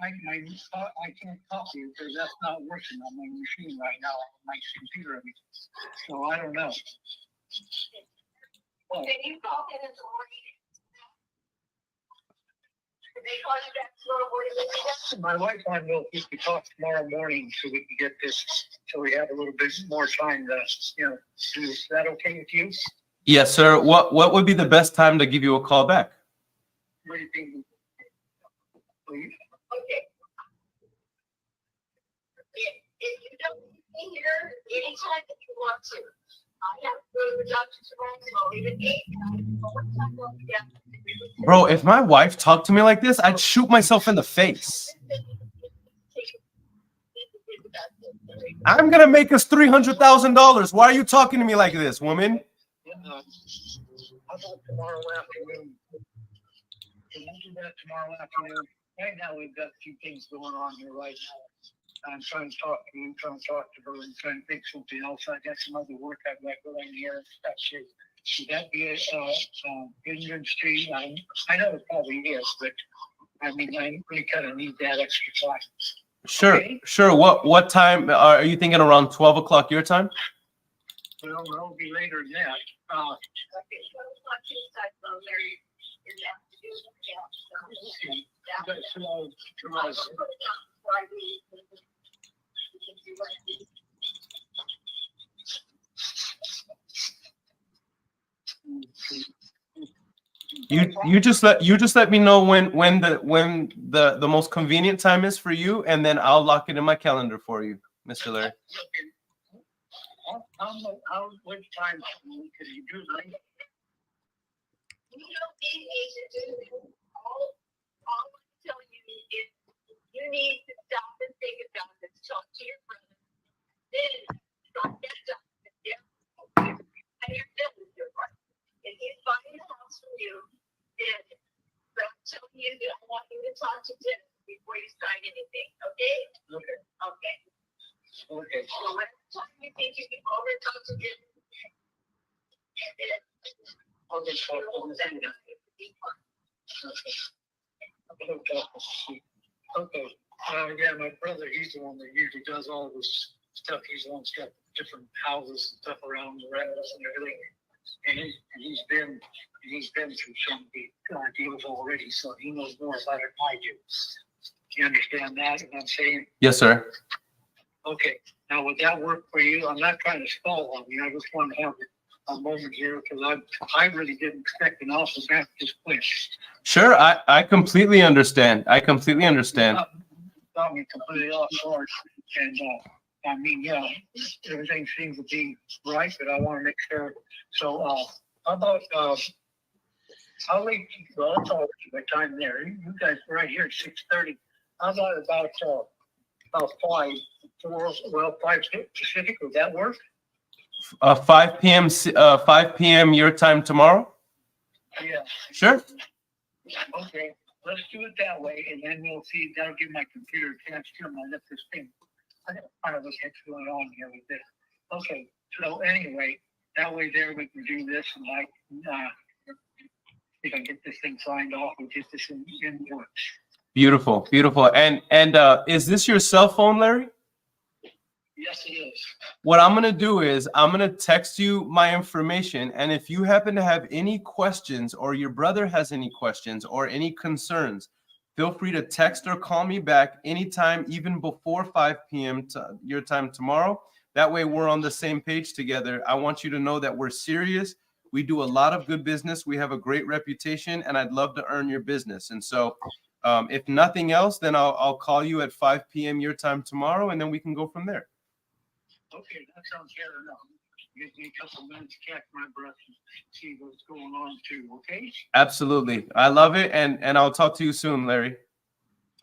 I can't copy it because that's not working on my machine right now, on my computer. So I don't know. Well, Can you call in the morning? Can they call you back tomorrow morning? my wife wanted to know if we could talk tomorrow morning so we can get this, so we have a little bit more time to, you know, do. Is that okay with you? Yes, sir. What would be the best time to give you a call back? What do you think? Please? Okay. If you don't be here anytime that you want to, I have to go to the doctor tomorrow, so even 8, what time will be down? Bro, if my wife talked to me like this, I'd shoot myself in the face. I'm gonna make us $300,000. Why are you talking to me like this, woman? How about tomorrow afternoon? Can you do that tomorrow afternoon? Right now, we've got a few things going on here right now. I'm trying to talk to you, trying to talk to her, and trying to think something else. I got some other work I've got going here. Should that be a Indian Street? I know it probably is, but I mean, I really kind of need that extra time. Sure, Okay? sure. What time are you thinking? Around 12 o'clock your time? Well, it'll be later than that. Okay, 12 o'clock his time, so Larry is afternoon. Yeah. But tomorrow, I'll put it down before I leave. We can do what I need. You just let me know when the most convenient time is for you, and then I'll lock it in my calendar for you, Mr. Larry. What time could you do that? You don't need me to do this. All I'm telling you is you need to stop and think about this. Talk to your brother. Then start that document. And you're done with your part. If he's buying a house from you, then I'm telling you that I want you to talk to Jim before you sign anything. Okay? Okay. Okay. Okay. So whatever time you think you can go over and talk to Jim. And then Okay. So, okay. Yeah, my brother, he's the one that usually does all this stuff. He's the one that's got different houses and stuff around the rentals and everything. And he's been through some big deals already, so he knows more about it than I do. Do you understand that? What I'm saying? Yes, sir. Okay. Now, would that work for you? I'm not trying to stall on you. I just want to have a moment here because I really didn't expect an offer back this quick. Sure, I completely understand. I completely understand. Got me completely off guard, I mean, yeah, everything seems to be right, but I want to make sure. So, how about, how late, well, it's all my time there. You guys are right here at 6:30. How about 5 Pacific, would that work? 5 p.m. 5 p.m. your time tomorrow? Yeah. Sure. Okay, let's do it that way, and then we'll see. That'll give my computer a chance to let this thing. I gotta find out what the heck's going on here with this. Okay, so anyway, that way there we can do this and see if I can get this thing signed off and get this in works. Beautiful, beautiful. And is this your cell phone, Larry? Yes, it is. What I'm gonna do is I'm gonna text you my information, and if you happen to have any questions, or your brother has any questions or any concerns, feel free to text or call me back anytime, even before 5 p.m. to your time tomorrow. That way we're on the same page together. I want you to know that we're serious. We do a lot of good business. We have a great reputation, and I'd love to earn your business. And so if nothing else, then I'll call you at 5 p.m. your time tomorrow, and then we can go from there. Okay, that sounds fair enough. Give me a couple minutes to catch my breath and see what's going on too, okay? Absolutely. I love it, and I'll talk to you soon, Larry.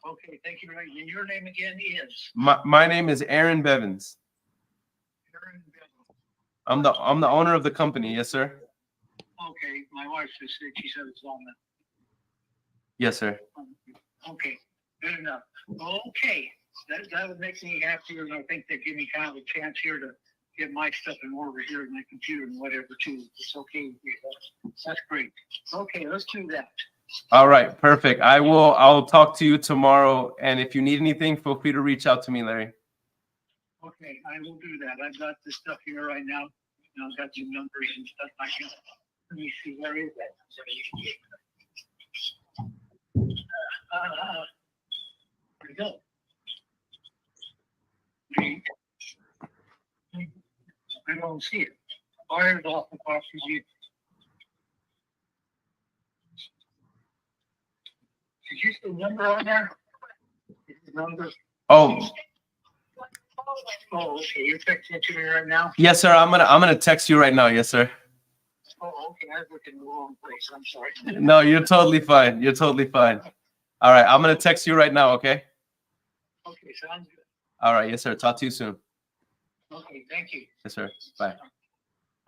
Okay, thank you very much. And your name again is? My name is Aaron Bevins. Aaron Bevins. I'm the owner of the company. Yes, sir. Okay, my wife just said she said it's on the. Yes, sir. Okay, good enough. Okay, that would make me happier, and I think they give me kind of a chance here to get my stuff in order here in my computer and whatever too. It's okay with you. That's great. Okay, let's do that. All right, perfect. I'll talk to you tomorrow, and if you need anything, feel free to reach out to me, Larry. Okay, I will do that. I've got this stuff here right now. And I've got some numbers and stuff like that. Let me see, where is that? There we go. I don't see it. Fired off the cost of you. Did you see the number on there? Number. Oh, Oh, okay. You're texting it to me right now? yes, sir. I'm gonna text you right now. Yes, sir. Oh, okay. I was looking in the wrong place. I'm sorry. No, you're totally fine. You're totally fine. All right, I'm gonna text you right now. Okay. Okay, sounds good. All right. Yes, sir. Talk to you soon. Okay, thank you. Yes, sir. Bye.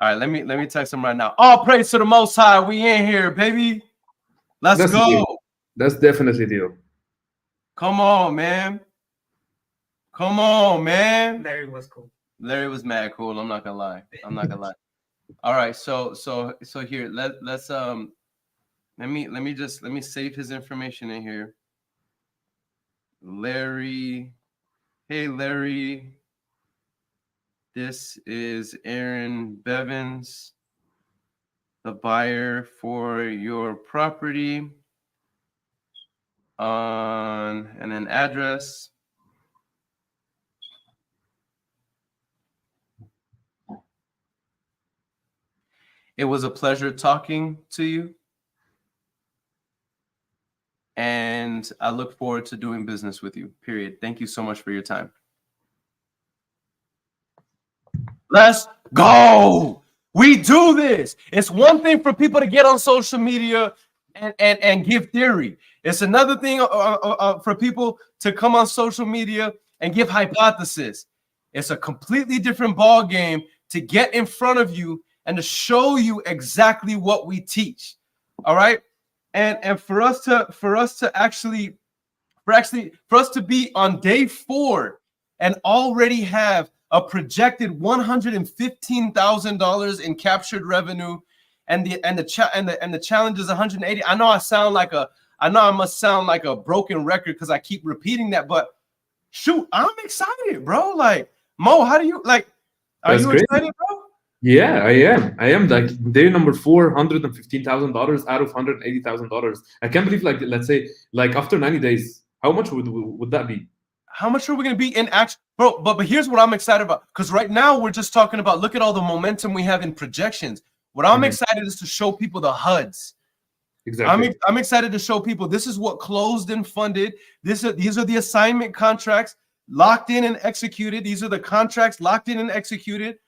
All right. Let me text him right now. All praise to the Most High. We in here, baby. Let's That's the go. deal. That's definitely the deal. Come on, man. Come on, man. Larry was cool. Larry was mad cool. I'm not gonna lie. I'm not gonna lie. All right. So here, let's let me save his information in here. Larry. Hey, Larry. This is Aaron Bevins, the buyer for your property on and an address. It was a pleasure talking to you, and I look forward to doing business with you, period. Thank you so much for your time. Let's go. We do this. It's one thing for people to get on social media and give theory. It's another thing for people to come on social media and give hypothesis. It's a completely different ball game to get in front of you and to show you exactly what we teach. All right. And for us to be on day 4 and already have a projected $115,000 in captured revenue, and the challenge is 180. I know I must sound like a broken record because I keep repeating that, but shoot, I'm excited, bro. Like, Mo, how do you like? Are That's you great. excited, bro? Yeah, I am. Like day number 4, $115,000 out of $180,000. I can't believe, like, let's say, like after 90 days, how much would that be? How much are we going to be in action, bro? But here's what I'm excited about, because right now we're just talking about, look at all the momentum we have in projections. What I'm excited is to show people the HUDs. Exactly. I'm excited to show people this is what closed and funded. These are the assignment contracts. locked in and executed. These are the contracts locked in and executed.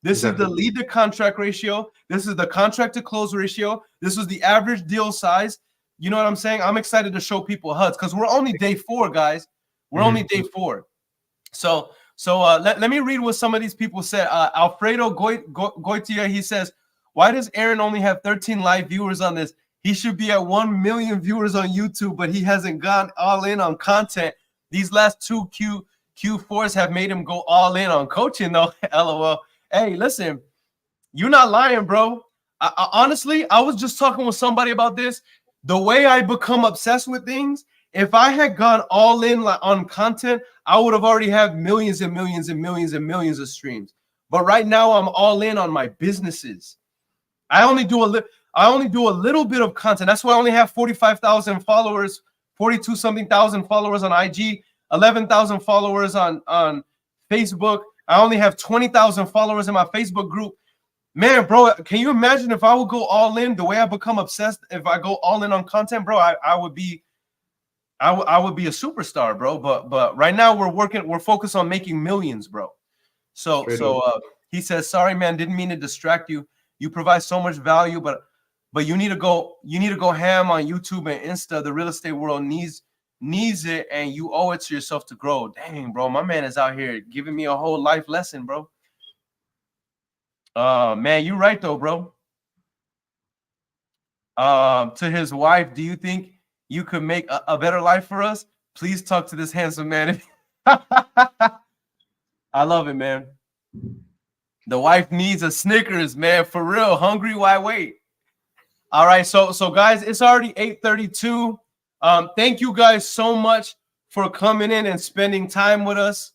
This is the lead to contract ratio. This is the contract to close ratio. This is the average deal size. You know what I'm saying? I'm excited to show people HUDs because we're only day 4, guys. We're only day 4. So let me read what some of these people said. Alfredo Goitia, he says, why does Aaron only have 13 live viewers on this? He should be at 1 million viewers on YouTube, but he hasn't gone all in on content. These last 2 Q4s have made him go all in on coaching, though. LOL. Hey, listen, you're not lying, bro. Honestly, I was just talking with somebody about this. The way I become obsessed with things, if I had gone all in on content, I would have already had millions and millions and millions and millions of streams. But right now, I'm all in on my businesses. I only do a little bit of content. That's why I only have 45,000 followers, 42-something thousand followers on IG, 11,000 followers on Facebook. I only have 20,000 followers in my Facebook group. Man, bro, can you imagine if I would go all in the way I become obsessed? If I go all in on content, bro, I would be a superstar, bro. But right now we're focused on making millions, bro. So he says, sorry, man, didn't mean to distract you. You provide so much value, but you need to go ham on YouTube and Insta. The real estate world needs it, and you owe it to yourself to grow. Dang, bro, my man is out here giving me a whole life lesson, bro. Man, you're right though, bro. To his wife, do you think you could make a better life for us? Please talk to this handsome man. I love it, man. The wife needs a Snickers, man, for real. Hungry, why wait? All right, so guys, it's already 8:32. Thank you guys so much for coming in and spending time with us.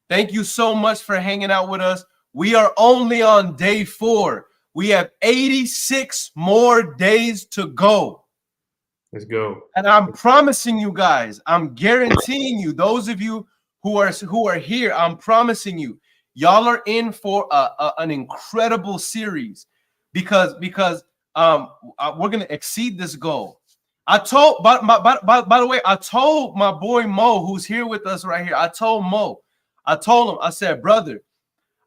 Thank you so much for hanging out with us. We are only on day 4. We have 86 more days to go. Let's go. And I'm promising you guys, I'm guaranteeing you, those of you who are here, I'm promising you, y'all are in for an incredible series because we're gonna exceed this goal. I told, by the way, I told my boy Mo, who's here with us right here. I told him, I said, brother,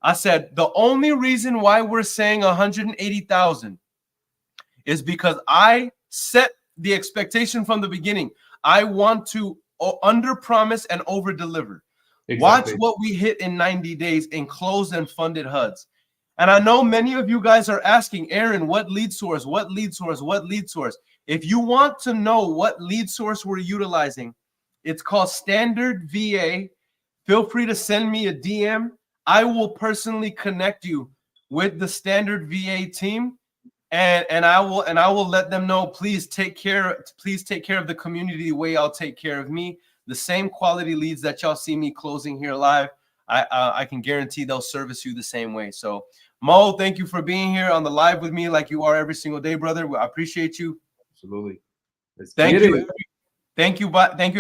I said, the only reason why we're saying 180,000 is because I set the expectation from the beginning. I want to under promise and over deliver. Exactly. Watch what we hit in 90 days in closed and funded HUDs. And I know many of you guys are asking, Aaron, what lead source, what lead source, what lead source? If you want to know what lead source we're utilizing, it's called Standard VA. Feel free to send me a DM. I will personally connect you with the Standard VA team, and I will let them know, please take care of the community the way I'll take care of me. The same quality leads that y'all see me closing here live, I can guarantee they'll service you the same way. So Mo, thank you for being here on the live with me like you are every single day, brother. I appreciate you. Absolutely. Thank you,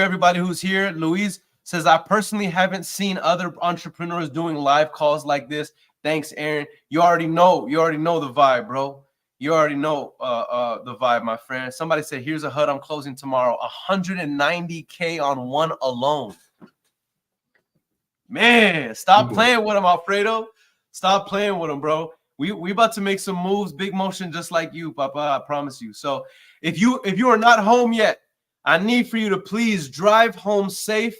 everybody who's here. Louise says, I personally haven't seen other entrepreneurs doing live calls like this. Thanks, Aaron. You already know the vibe, bro. You already know the vibe, my friend. Somebody said, here's a HUD I'm closing tomorrow. 190K on one alone. Man, stop playing with him, Alfredo. Stop playing with him, bro. We about to make some moves, big motion, just like you, Papa. I promise you. So if you are not home yet, I need for you to please drive home safe.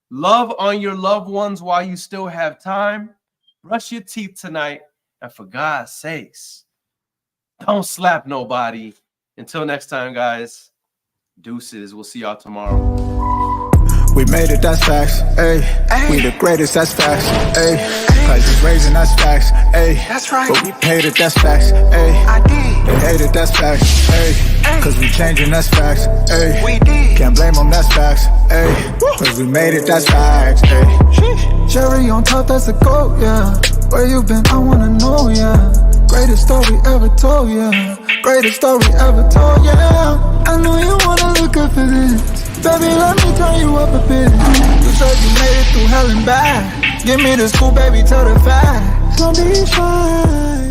Love on your loved ones while you still have time. Brush your teeth tonight. And for God's sakes, don't slap nobody. Until next time, guys. Deuces. We'll see y'all tomorrow. We made it, that's facts, ayy. We the greatest, that's facts, ayy. Prices raising, that's facts, ayy. That's right. But we paid it, that's facts, ayy. I did. They hate it, that's facts, ayy. Cause we changing, that's facts, ayy. We did. Can't blame them, that's facts, ayy. Cause we made it, that's facts, ayy. Cherry on top, that's a goat, yeah. Where you been, I wanna know, yeah. Greatest story ever told, yeah. Greatest story ever told, yeah. I know you wanna look up for this. Baby, let me turn you up a bit. You said you made it through hell and back. Give me the scoop, baby, tell the facts. Don't be shy.